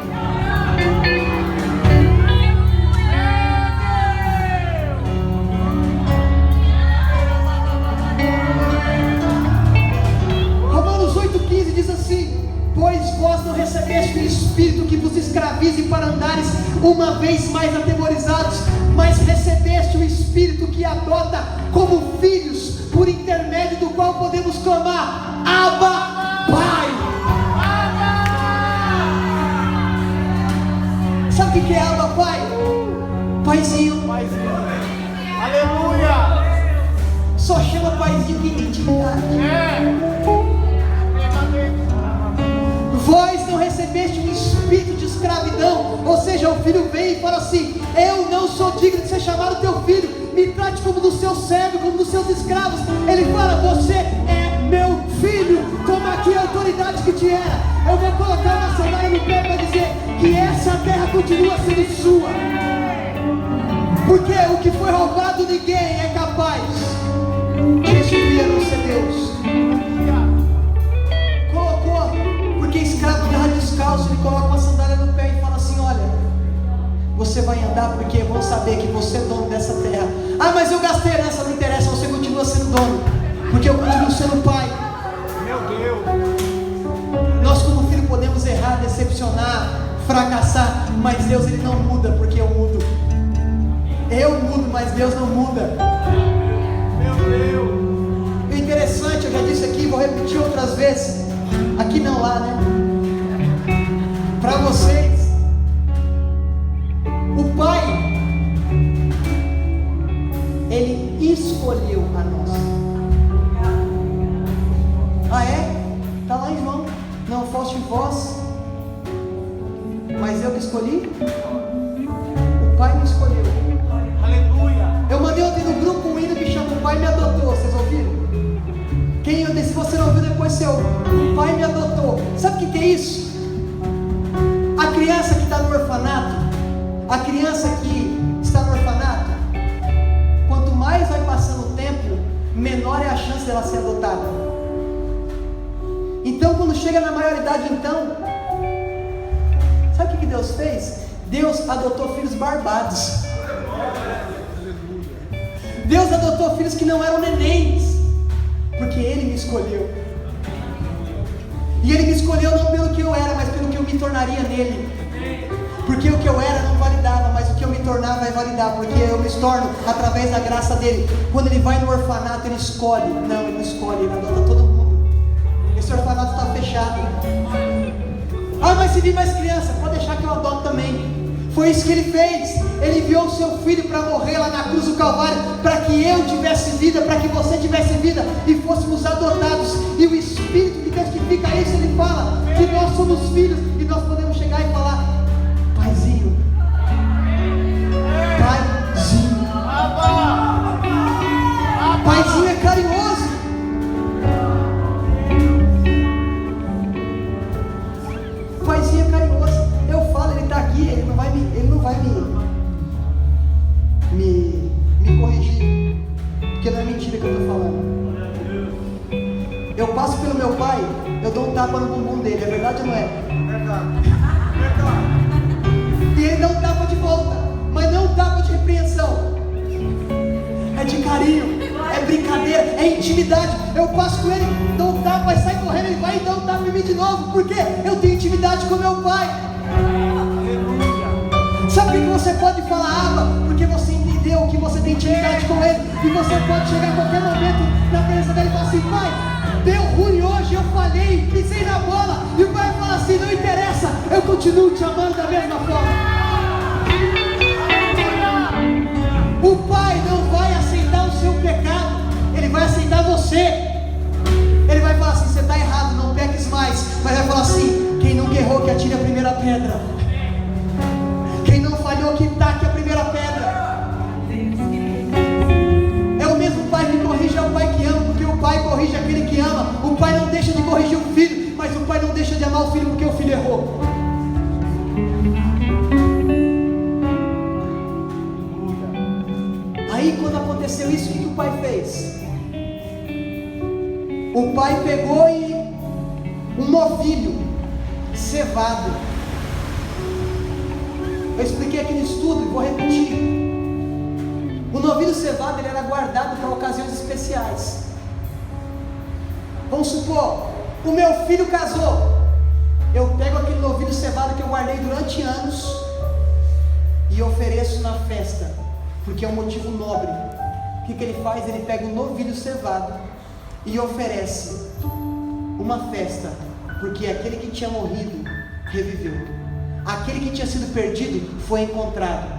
Romanos 8,15 diz assim: pois vós não recebeste um espírito que vos escravize para andares uma vez mais atemorizados, mas recebeste um espírito que adota como filhos, por intermédio do qual podemos clamar: Abba, Pai. Sabe o que é Abba, Pai? Paizinho. Aleluia. Só chama paizinho que tem intimidade. Vós não recebeste um espírito de escravidão, ou seja, o filho vem e fala assim: eu não sou digno de ser chamado teu filho, me trate como do seu servo, como dos seus escravos. Ele fala: você é meu filho, toma aqui a autoridade que te era. Eu vou colocar uma sandália no pé para dizer que essa terra continua sendo sua, porque o que foi roubado ninguém é capaz de restituir a não ser Deus. Colocou, porque escravo de descalço, ele coloca uma sandália no pé e fala assim: olha, você vai andar porque vão saber que você é dono dessa terra. Ah, mas eu gastei herança, não interessa, você continua sendo dono, porque eu continuo sendo pai. Meu Deus. Nós como filho podemos errar, decepcionar, fracassar, Deus ele não muda porque eu mudo. Eu mudo, mas Deus não muda. Meu Deus. O interessante, eu já disse aqui, vou repetir outras vezes. Aqui não, lá, né? Para vocês, o Pai, Ele escolheu a nós. Ah é? Está lá em João. Não foste vós, mas eu que escolhi? O Pai me escolheu. Aleluia. Eu mandei ontem no grupo um hino que chama O Pai Me Adotou. Vocês ouviram? Se você não ouviu, depois você ouve. O Pai me adotou. Sabe o que é isso? A criança que está no orfanato, a criança que está no orfanato, quanto mais vai passando o tempo, menor é a chance dela ser adotada. Então, quando chega na maioridade, então, sabe o que Deus fez? Deus adotou filhos barbados. Deus adotou filhos que não eram nenéns, porque Ele me escolheu. E Ele me escolheu não pelo que eu era, mas pelo que eu me tornaria nele. Porque o que eu era não validava, mas o que eu me tornava vai validar, porque eu me torno através da graça dele. Quando Ele vai no orfanato, Ele escolhe. Não, Ele não escolhe, Ele adota todo mundo. Esse orfanato está fechado. Ah, mas se vir mais criança, pode deixar que eu adoto também. Foi isso que Ele fez. Ele enviou o seu Filho para morrer lá na cruz do Calvário, para que eu tivesse vida, para que você tivesse vida, e fôssemos adotados. E o Espírito que testifica isso, Ele fala que nós somos filhos, e nós podemos chegar e falar: Paizinho, Paizinho. Paizinho é carinhoso. Paizinho é carinhoso. Eu falo, Ele está aqui, Ele não vai me corrigir, porque não é mentira que eu estou falando. Eu passo pelo meu pai, eu dou um tapa no bumbum dele, é verdade ou não é? Verdade. E ele dá um tapa de volta, mas não um tapa de repreensão, é de carinho, é brincadeira, é intimidade. Eu passo com ele, dou um tapa, mas sai correndo, ele vai e dá um tapa em mim de novo, porque eu tenho intimidade com meu pai. Sabe por que você pode falar Abba? Porque você entendeu que você tem intimidade com Ele, e você pode chegar a qualquer momento na presença dele e falar assim: Pai, deu ruim hoje, eu falhei, pisei na bola. E o Pai fala assim: não interessa, eu continuo te amando da mesma forma. O Pai não vai aceitar o seu pecado, Ele vai aceitar você. Ele vai falar assim: você está errado, não peques mais. Mas vai falar assim: quem nunca errou, que atire a primeira pedra. Quem não falhou, que taque a primeira pedra. É o mesmo Pai que corrige, é o Pai que ama, porque o Pai corrige aquele que ama. O Pai não deixa de corrigir o filho, mas o Pai não deixa de amar o filho porque o filho errou. Aí quando aconteceu isso, o que o Pai fez? O Pai pegou e um novilho cevado. Eu expliquei aqui no estudo e vou repetir. O novilho cevado, ele era guardado para ocasiões especiais. Vamos supor, o meu filho casou. Eu pego aquele novilho cevado que eu guardei durante anos e ofereço na festa, porque é um motivo nobre. O que ele faz? Ele pega o novilho cevado e oferece uma festa, porque aquele que tinha morrido reviveu. Aquele que tinha sido perdido foi encontrado.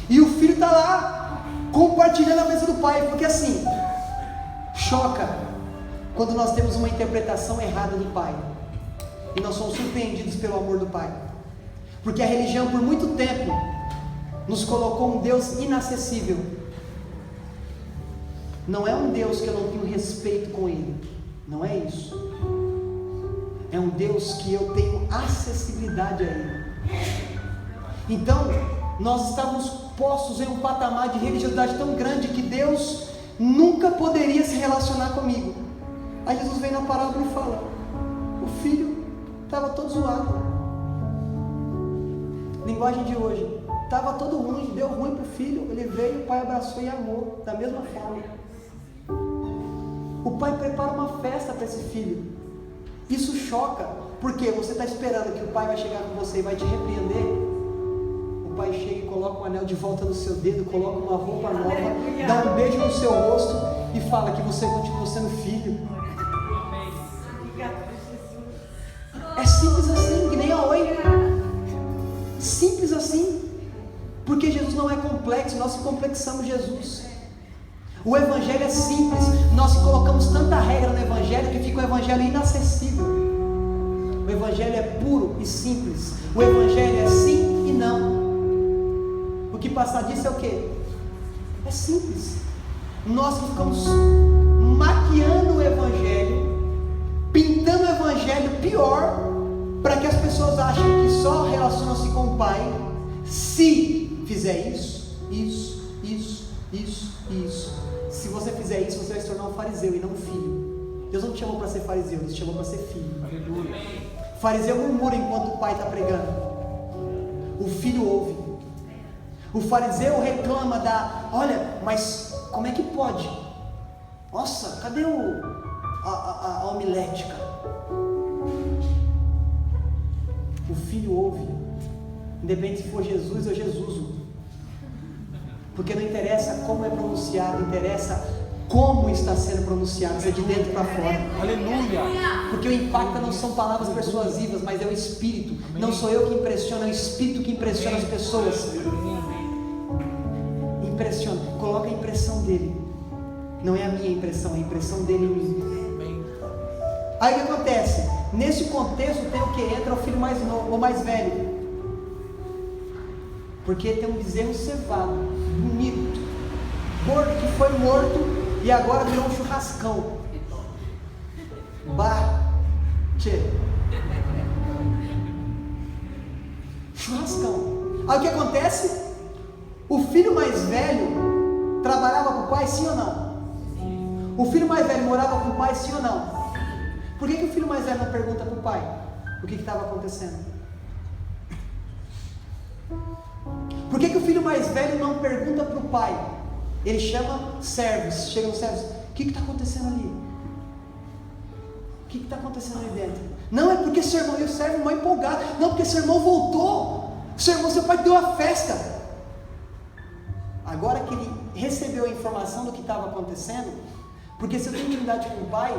E o filho está lá compartilhando a mesa do pai, porque assim, choca quando nós temos uma interpretação errada do pai e nós somos surpreendidos pelo amor do pai, porque a religião por muito tempo nos colocou um Deus inacessível. Não é um Deus que eu não tenho respeito com Ele, não é isso. É um Deus que eu tenho acessibilidade a Ele. Então, nós estávamos postos em um patamar de religiosidade tão grande que Deus nunca poderia se relacionar comigo. Aí Jesus vem na parábola e fala: o filho estava todo zoado. Linguagem de hoje. Estava todo ruim, deu ruim para o filho. Ele veio, o pai abraçou e amou, da mesma forma. O pai prepara uma festa para esse filho. Isso choca, porque você está esperando que o pai vai chegar com você e vai te repreender, pai chega e coloca um anel de volta no seu dedo, coloca uma roupa nova, dá um beijo no seu rosto e fala que você continua sendo filho. É simples assim, que nem a oi. Simples assim. Porque Jesus não é complexo, nós complexamos Jesus. O Evangelho é simples, nós colocamos tanta regra no Evangelho que fica o Evangelho inacessível. O Evangelho é puro e simples. O Evangelho é sim e não. O que passar disso é o quê? É simples. Nós que ficamos maquiando o Evangelho, pintando o Evangelho pior, para que as pessoas achem que só relacionam-se com o Pai se fizer isso. Se você fizer isso, você vai se tornar um fariseu e não um filho. Deus não te chamou para ser fariseu, Deus te chamou para ser filho. Aleluia. Fariseu murmura enquanto o pai está pregando. O filho ouve. O fariseu reclama olha, mas como é que pode? Nossa, cadê a homilética? O filho ouve. Independente se for Jesus ou Jesus. Porque não interessa como é pronunciado, interessa como está sendo pronunciado, isso é de dentro para fora. Aleluia. Porque o impacto não são palavras persuasivas, mas é o Espírito. Amém. Não sou eu que impressiona, é o Espírito que impressiona as pessoas. Impressiona, coloca a impressão dele. Não é a minha impressão, é a impressão dele em mim. Aí o que acontece? Nesse contexto tem o que? Entra o filho mais novo, ou mais velho. Porque tem um bezerro cevado, bonito, gordo, que foi morto e agora virou um churrascão. Churrascão. Aí o que acontece? O filho mais velho trabalhava com o pai, sim ou não? O filho mais velho morava com o pai, sim ou não? Por que o filho mais velho não pergunta para o pai o que estava acontecendo? Por que o filho mais velho não pergunta para o pai? Ele chama servos, chegam os servos, o que está acontecendo ali? O que está acontecendo ali dentro? Não, é porque seu irmão, e o servo mais empolgado, não, porque seu irmão voltou, seu pai deu a festa. Agora que ele recebeu a informação do que estava acontecendo, porque se eu tenho intimidade com o pai,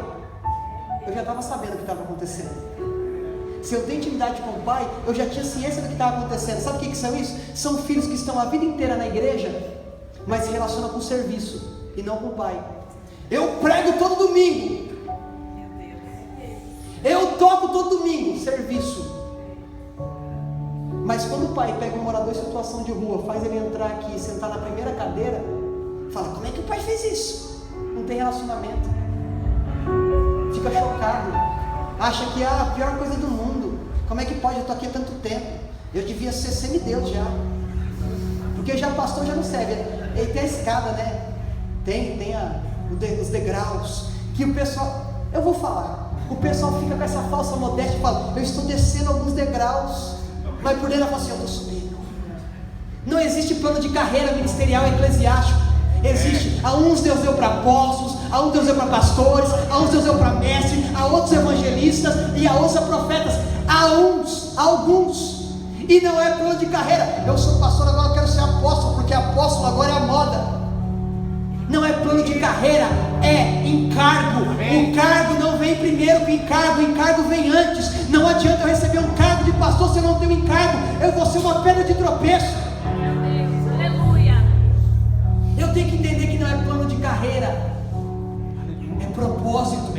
eu já estava sabendo o que estava acontecendo. Se eu tenho intimidade com o pai, eu já tinha ciência do que estava acontecendo. Sabe o que são isso? São filhos que estão a vida inteira na igreja, mas se relacionam com o serviço e não com o pai. Eu prego todo domingo, eu toco todo domingo, serviço. Mas quando o pai pega um morador em situação de rua, faz ele entrar aqui e sentar na primeira cadeira, fala, como é que o pai fez isso? Não tem relacionamento. Fica chocado. Acha que é a pior coisa do mundo. Como é que pode? Eu estou aqui há tanto tempo. Eu devia ser semideus já. Porque já pastor já não serve. Ele tem a escada, né? Tem os degraus. Que o pessoal, eu vou falar, o pessoal fica com essa falsa modéstia e fala, eu estou descendo alguns degraus. Mas por dentro ela fala assim, eu estou subindo. Não existe plano de carreira ministerial eclesiástico. Existe, a uns Deus deu para apóstolos, a uns Deus deu para pastores, a uns Deus deu para mestres, a outros evangelistas e a outros profetas, alguns, e não é plano de carreira, eu sou pastor agora, eu quero ser apóstolo, porque apóstolo agora é a moda. Não é plano de carreira, é encargo. Amém. O cargo não vem primeiro que o encargo vem antes. Não adianta eu receber um cargo de pastor se eu não tenho encargo, eu vou ser uma pedra de tropeço. Eu tenho que entender que não é plano de carreira, é propósito.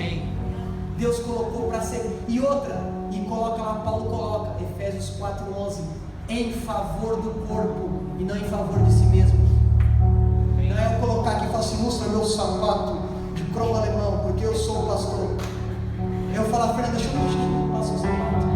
Deus colocou para ser. E outra, e coloca lá, Paulo coloca, Efésios 4:11, em favor do corpo e não em favor de si mesmo. Não é eu colocar aqui e falar assim, mostra meu sapato de cromo alemão, porque eu sou o pastor. Eu falar, Fernanda, deixa eu passar o sapato.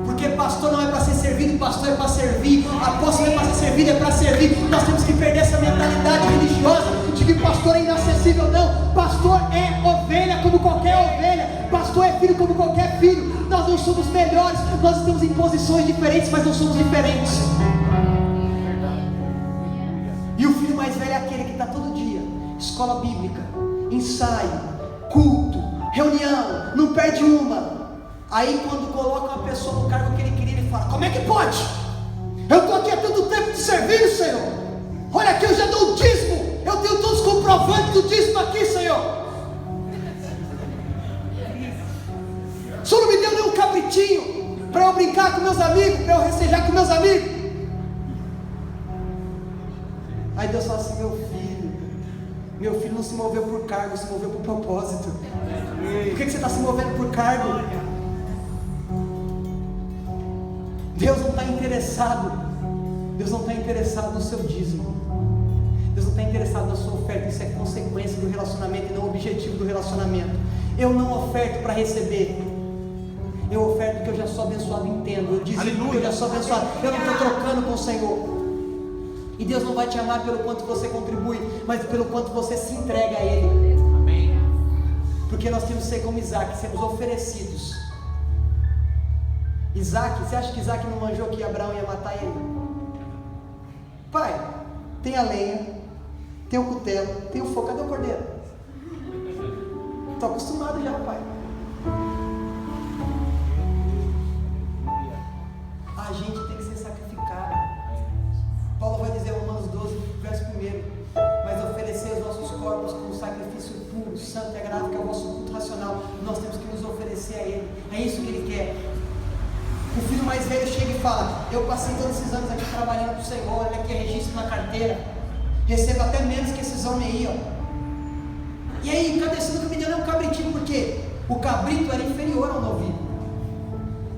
Porque pastor não é para ser servido, pastor é para servir, apóstolo é para ser servido, é para servir. Nós temos que perder essa mentalidade religiosa de que pastor é inacessível. Não, pastor é ovelha como qualquer ovelha, pastor é filho como qualquer filho. Nós não somos melhores, nós estamos em posições diferentes, mas não somos diferentes. E o filho mais velho é aquele que está todo dia, escola bíblica, ensaio, culto, reunião, não perde uma. Aí quando coloca uma pessoa no cargo que ele queria, ele fala, como é que pode? Eu estou aqui há tanto tempo te servindo, Senhor. Olha aqui, eu já dou o dízimo. Eu tenho todos os comprovantes do dízimo aqui, Senhor. O Senhor não me deu nenhum cabritinho para eu brincar com meus amigos, para eu recejar com meus amigos. Aí Deus fala assim: meu filho não se moveu por cargo, se moveu por propósito. Por que você está se movendo por cargo? Deus não está interessado. Deus não está interessado no seu dízimo. Deus não está interessado na sua oferta. Isso é consequência do relacionamento e não o objetivo do relacionamento. Eu não oferto para receber. Eu oferto porque eu já sou abençoado, entendo. Eu dizimo porque eu já sou abençoado. Eu não estou trocando com o Senhor. E Deus não vai te amar pelo quanto você contribui, mas pelo quanto você se entrega a Ele. Amém. Porque nós temos que ser como Isaac, sermos oferecidos. Isaac, você acha que Isaac não manjou que Abraão ia matar ele? Pai, tem a lenha, tem o cutelo, tem o fogo, cadê o cordeiro? Estou acostumado já, pai. A gente tem que ser sacrificado. Paulo vai dizer em Romanos 12, verso 1: mas oferecer os nossos corpos como sacrifício puro, santo e agradável, que é o vosso culto racional. Nós temos que nos oferecer a Ele. É isso que Ele quer. O filho mais velho chega e fala: eu passei todos esses anos aqui trabalhando para o Senhor, olha aqui, registro na carteira, recebo até menos que esses homens aí, ó. E aí, cadê esse nunca me deu nem um cabritinho? Por quê? O cabrito era inferior ao novilho,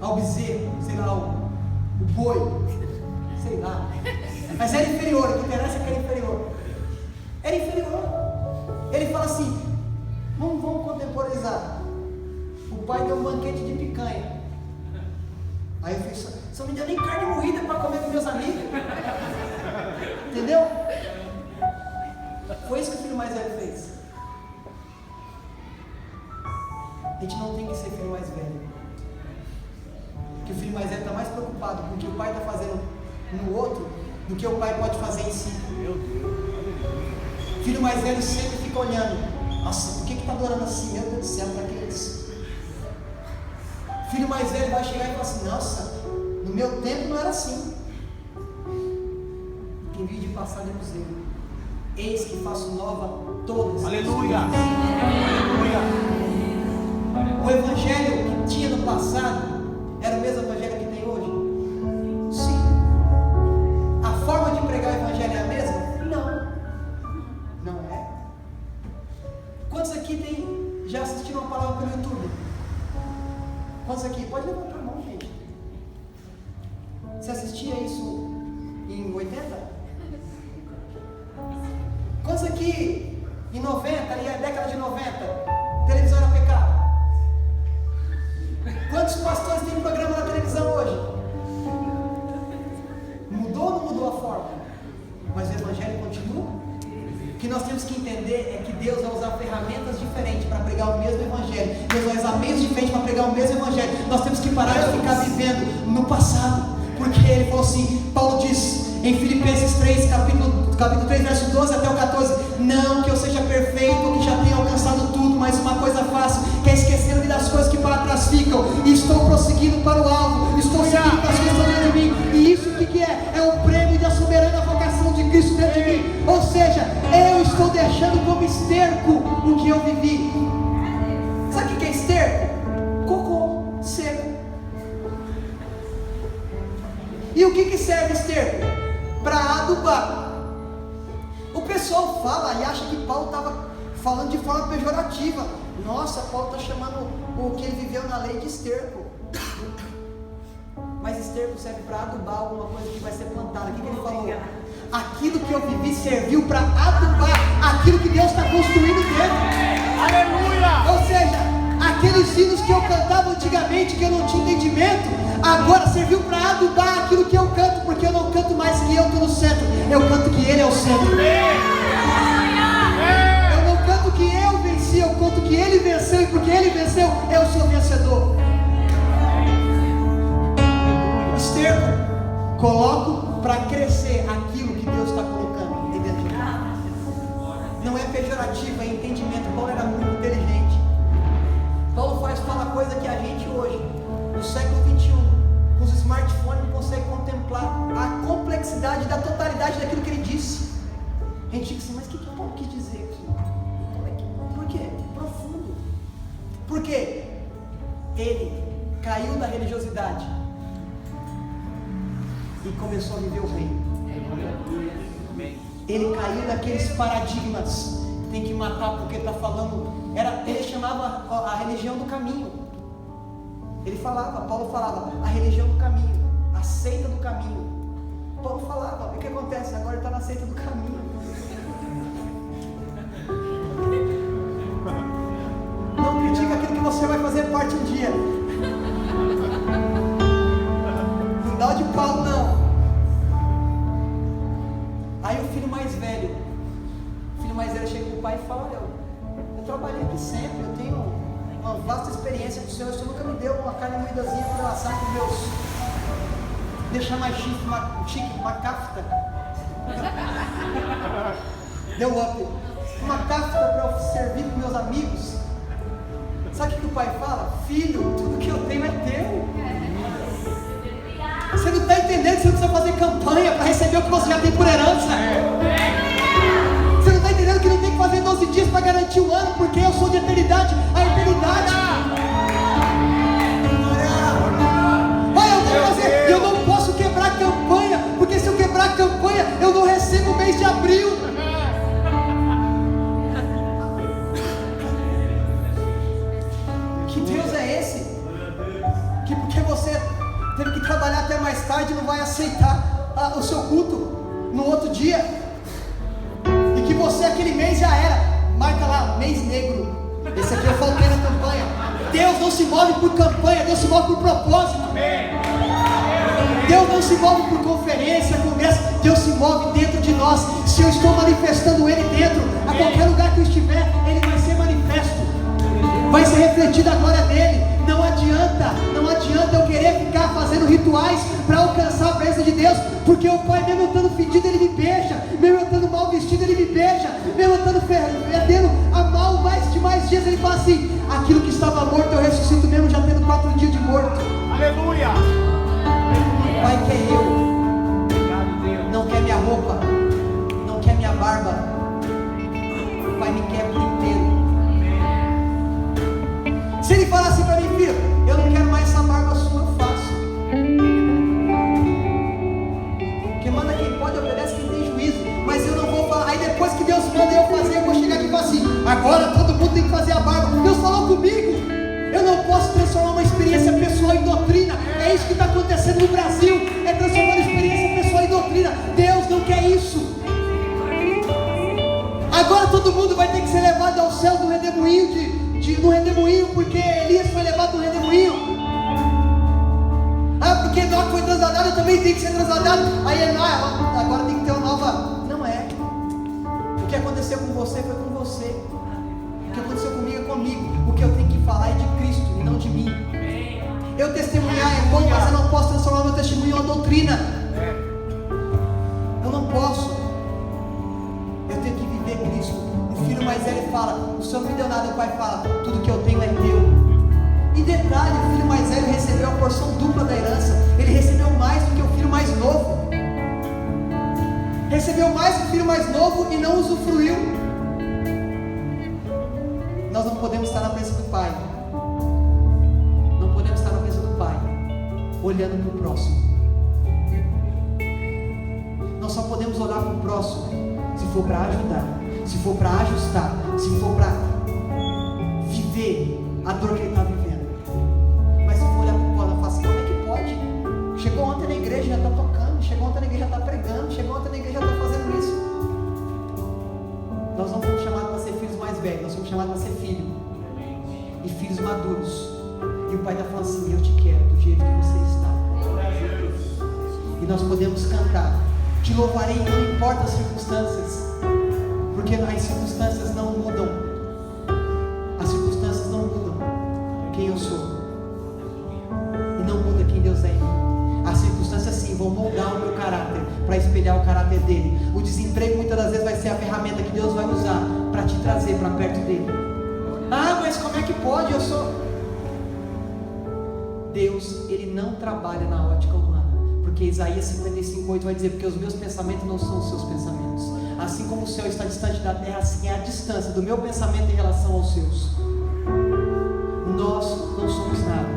ao bezerro, sei lá, o boi, sei lá, mas era inferior. O que interessa é que era inferior. Era inferior. Ele fala assim: vamos contemporizar. O pai deu um banquete de picanha. Aí eu fiz: só me deu nem carne moída para comer com meus amigos. Entendeu? Foi isso que o filho mais velho fez. A gente não tem que ser filho mais velho. Porque o filho mais velho está mais preocupado com o que o pai está fazendo no outro do que o pai pode fazer em si. Meu Deus. O filho mais velho sempre fica olhando: nossa, por que está adorando assim? Meu Deus do céu, para que isso? O filho mais velho vai chegar e falar assim: nossa, no meu tempo não era assim. Em vez de passar de museu, eis que faço nova todas. Aleluia. Aleluia. O evangelho que tinha no passado era o mesmo evangelho que tem hoje? Sim. A forma de pregar o evangelho é a mesma? Não é. Quantos aqui já assistiram uma palavra pelo YouTube? Quantos aqui? Pode levantar a mão, gente. Você assistia isso em 80? Quantos aqui em 90, ali a década de 90, televisão era pecado? Quantos pastores têm programa na televisão hoje? Mudou ou não mudou a forma? Mas o evangelho continua? O que nós temos que entender é que Deus vai usar ferramentas diferentes para pregar o mesmo evangelho. Deus vai usar meios diferentes para pregar o mesmo evangelho. Nós temos que parar de ficar vivendo no passado. Porque ele falou assim, Paulo diz em Filipenses 3, capítulo 3, verso 12 até o 14: não que eu seja perfeito, que já tenha alcançado tudo, mas uma coisa faço, que é esquecer-me das coisas que para trás ficam, e estou prosseguindo para o alvo, estou seguindo as coisas que estão dentro de mim, e isso o que é? É o prêmio da soberana vocação de Cristo dentro de mim. Ou seja, eu estou deixando como esterco o que eu vivi. Sabe o que é esterco? Cocô seco. E o que serve esterco? Para adubar. O pessoal fala e acha que Paulo estava falando de forma pejorativa. Nossa, Paulo está chamando o que ele viveu na lei de esterco. Mas esterco serve para adubar alguma coisa que vai ser plantada. O que ele falou? Aquilo que eu vivi serviu para adubar aquilo que Deus está construindo dentro. Aleluia! Ou seja, aqueles hinos que eu cantava antigamente, que eu não tinha entendimento, agora serviu para adubar aquilo que eu canto, porque eu não canto mais que eu estou no centro, eu canto que Ele é o centro. Eu não canto que eu venci, eu canto que Ele venceu, e porque Ele venceu, eu sou vencedor. Esterco, coloco para crescer aquilo que Deus está colocando dentro de mim. Não é pejorativo, é entendimento. Paulo era muito inteligente. Paulo fala coisa que a gente hoje, no século 21, com os smartphones, não consegue contemplar a complexidade da totalidade daquilo que ele disse. A gente fica assim, mas o que Paulo quis dizer aqui? Por quê? Profundo. Porque ele caiu da religiosidade e começou a viver o reino. Ele caiu daqueles paradigmas. Tem que matar porque está falando. Ele chamava a religião do caminho. Paulo falava, a religião do caminho, a seita do caminho. Paulo falava, o que acontece? Agora ele está na seita do caminho. Não critica aquilo que você vai fazer parte um dia. Não dá o de pau, não. Aí o filho mais velho chega para o pai e fala, olha, eu trabalhei aqui sempre, eu tenho uma vasta experiência com o Senhor nunca me deu uma carne moídazinha para assar com meus, deixar mais chique, uma cafta. Deu up. Uma cafta para eu servir com meus amigos. Sabe o que o pai fala? Filho, tudo que eu tenho é teu. Você não está entendendo que você não precisa fazer campanha para receber o que você já tem por herança. Você não está entendendo que não tem que fazer 12 dias para garantir um ano, porque eu sou de eternidade. A eternidade. Olha, eu não posso quebrar a campanha, porque se eu quebrar a campanha, eu não recebo o mês de abril. Que Deus é esse? Que porque você teve que trabalhar até mais tarde, não vai aceitar o seu culto no outro dia, e que você aquele mês já era, marca lá, mês negro, esse aqui eu faltei na campanha. Deus não se move por campanha, Deus se move por propósito. Deus não se move por conferência, congresso, Deus se move dentro de nós. Se eu estou manifestando Ele dentro, a qualquer lugar que eu estiver, Ele vai ser manifesto, vai ser refletida a glória dEle. Não adianta eu querer ficar fazendo rituais para alcançar a presença de Deus, porque o Pai, mesmo eu estando fedido, Ele me beija, mesmo eu estando mal vestido, Ele me beija, mesmo eu estando fedendo a mal mais dias, Ele fala assim, aquilo que estava morto eu ressuscito mesmo já tendo 4 dias de morto. Aleluia! O Pai quer eu, não quer minha roupa, não quer minha barba, o Pai me quer por inteiro. Se Ele falar assim para mim, filho, eu não quero mais essa barba sua, eu faço. Quem manda quem pode, obedece quem tem juízo. Mas eu não vou falar. Aí depois que Deus manda eu fazer, eu vou chegar aqui e falar assim, agora todo mundo tem que fazer a barba. Deus falou comigo. Eu não posso transformar uma experiência pessoal em doutrina. É isso que está acontecendo no Brasil. É transformar uma experiência pessoal em doutrina. Deus não quer isso. Agora todo mundo vai ter que ser levado ao céu do redemoinho no redemoinho, porque Elias foi levado no redemoinho. Porque Enoque foi transladado, eu também tenho que ser transladado. Aí agora tem que ter uma nova. Não é. O que aconteceu com você foi com você. O que aconteceu comigo é comigo. O que eu tenho que falar é de Cristo e não de mim. Eu testemunhar é bom, mas eu não posso transformar meu testemunho em uma doutrina. Eu não posso. Eu tenho que viver Cristo. O filho mais velho fala, o Senhor não me deu nada. O pai fala, tudo que eu tenho é teu. E detalhe, o filho mais velho recebeu a porção dupla da herança. Ele recebeu mais do que o filho mais novo. Recebeu mais do que o filho mais novo e não usufruiu. Nós não podemos estar na presença do Pai. Não podemos estar na presença do Pai olhando para o próximo. Nós só podemos olhar para o próximo se for para ajudar, se for para ajustar, se for para viver a dor que ele está vivendo. Mas se for olhar para o povo e falar assim, como é que pode? Chegou ontem na igreja, já está tocando. Chegou ontem na igreja, já está pregando. Chegou ontem na igreja, já está fazendo isso. Nós não fomos chamados para ser filhos mais velhos, nós somos chamados para ser filho e filhos maduros. E o Pai está falando assim, eu te quero do jeito que você está. E nós podemos cantar, te louvarei não importa as circunstâncias, porque as circunstâncias não mudam. As circunstâncias não mudam quem eu sou, e não muda quem Deus é em mim. As circunstâncias sim vão moldar o meu caráter, para espelhar o caráter dele. O desemprego muitas das vezes vai ser a ferramenta que Deus vai usar para te trazer para perto dele. Ah, mas como é que pode? Eu sou... Deus, ele não trabalha na ótica humana, porque Porque Isaías 55:8 vai dizer: porque os meus pensamentos não são os seus pensamentos. Assim como o céu está distante da terra, assim é a distância do meu pensamento em relação aos seus. Nós não somos nada,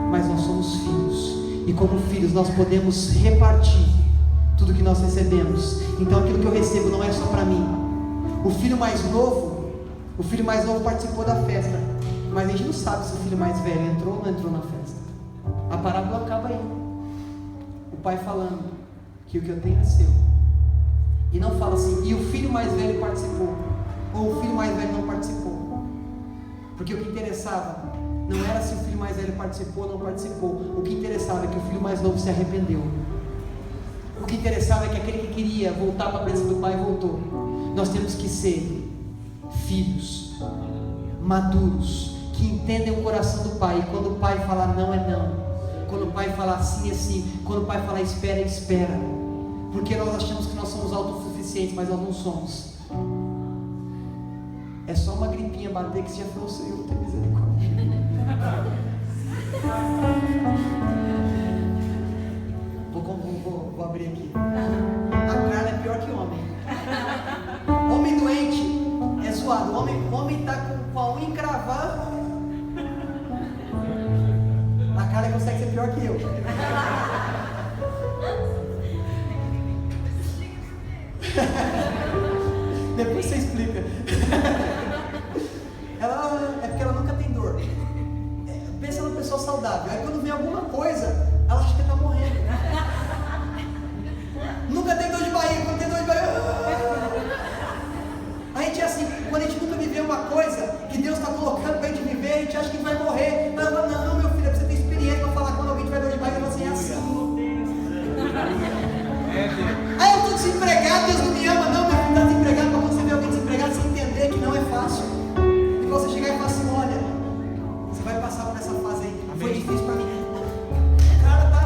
mas nós somos filhos. E como filhos nós podemos repartir tudo que nós recebemos. Então aquilo que eu recebo não é só para mim. O filho mais novo participou da festa, mas a gente não sabe se o filho mais velho entrou ou não entrou na festa. A parábola acaba aí. O pai falando que o que eu tenho é seu. E não fala assim, e o filho mais velho participou, ou o filho mais velho não participou. Porque o que interessava não era se o filho mais velho participou ou não participou. O que interessava é que o filho mais novo se arrependeu. O que interessava é que aquele que queria voltar para a presença do pai voltou. Nós temos que ser filhos maduros, que entendem o coração do pai. E quando o pai falar não, é não. Quando o pai falar sim, é sim. Quando o pai falar espera, é espera. Porque nós achamos que nós somos autossuficientes, mas nós não somos. É só uma gripinha bater que você já falou: Senhor, tem misericórdia. Vou abrir aqui. A Carla é pior que homem. Homem doente é zoado. Homem está com a unha encravada. A Carla consegue ser pior que eu. Depois você explica. Ela é porque ela nunca tem dor. Pensa numa pessoa saudável. Aí quando vem alguma coisa, ela acha que está morrendo. Nunca tem dor de barriga. Quando tem dor de barriga, a gente é assim. Quando a gente nunca viveu uma coisa que Deus está colocando para a gente viver, a gente acha que a gente vai morrer. Mas ela fala: não, meu filho, você tem experiência para falar quando alguém tiver dor de barriga. Ela fala assim: é assim. Aí eu estou desempregado, Deus não me ama. Não, meu filho, está desempregado. Para quando você ver alguém desempregado, você entender que não é fácil. E quando você chegar e falar assim: olha, você vai passar por essa fase aí. Foi difícil para mim. O cara está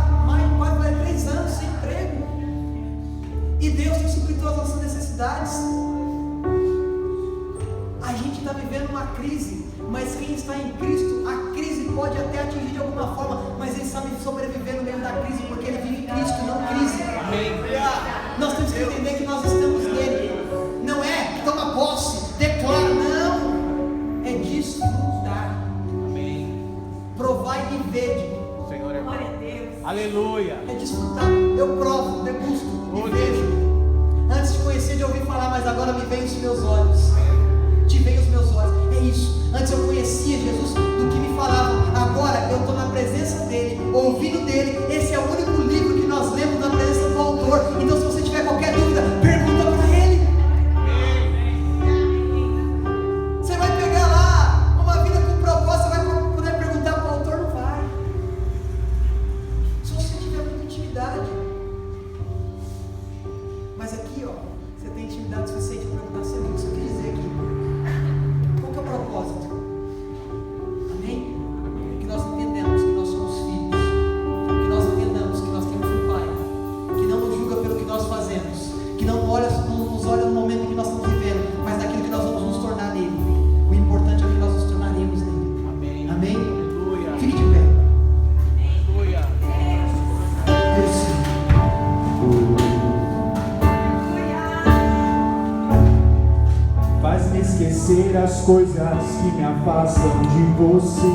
quase 3 anos sem emprego. E Deus tem suprido todas as nossas necessidades. A gente está vivendo uma crise, mas quem está em Cristo, a crise pode até atingir de alguma forma, mas ele sabe sobreviver no meio da crise, porque ele vive em Cristo, não crise. Amém. Nós temos que entender que nós estamos nele. Não é toma posse, declara, não. É desfrutar. Amém. Provai e vede. Senhor é Glória a Deus. Aleluia. É desfrutar. Eu provo, degusto e vejo. Antes de conhecer, de ouvir falar, mas agora me veem os meus olhos. Te veem os meus olhos. É isso. Antes eu conhecia Jesus do que me falavam. Agora eu estou na presença dele, ouvindo dele. Esse é o único livro que nós lemos na presença do autor. Então, se você tiver qualquer dúvida, pergunta para ele. Você vai pegar lá uma vida com propósito, você vai poder perguntar para o autor? Não vai. Se você tiver muita intimidade. Mas aqui, ó, você tem intimidade suficiente para perguntar assim: o que você quer dizer aqui? Qual que é o propósito? Amém? Que nós entendemos que nós somos filhos, que nós entendamos que nós temos um Pai, que não nos julga pelo que nós fazemos, que não nos olha no momento em que nós estamos vivendo, mas naquilo que nós vamos nos tornar nele. O importante é o que nós nos tornaremos nele. Amém? Amém? Aleluia. Fique de pé. Aleluia. Deus. Faz-me esquecer as coisas que me afastam de você.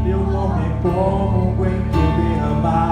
Meu nome é como em teu derramar.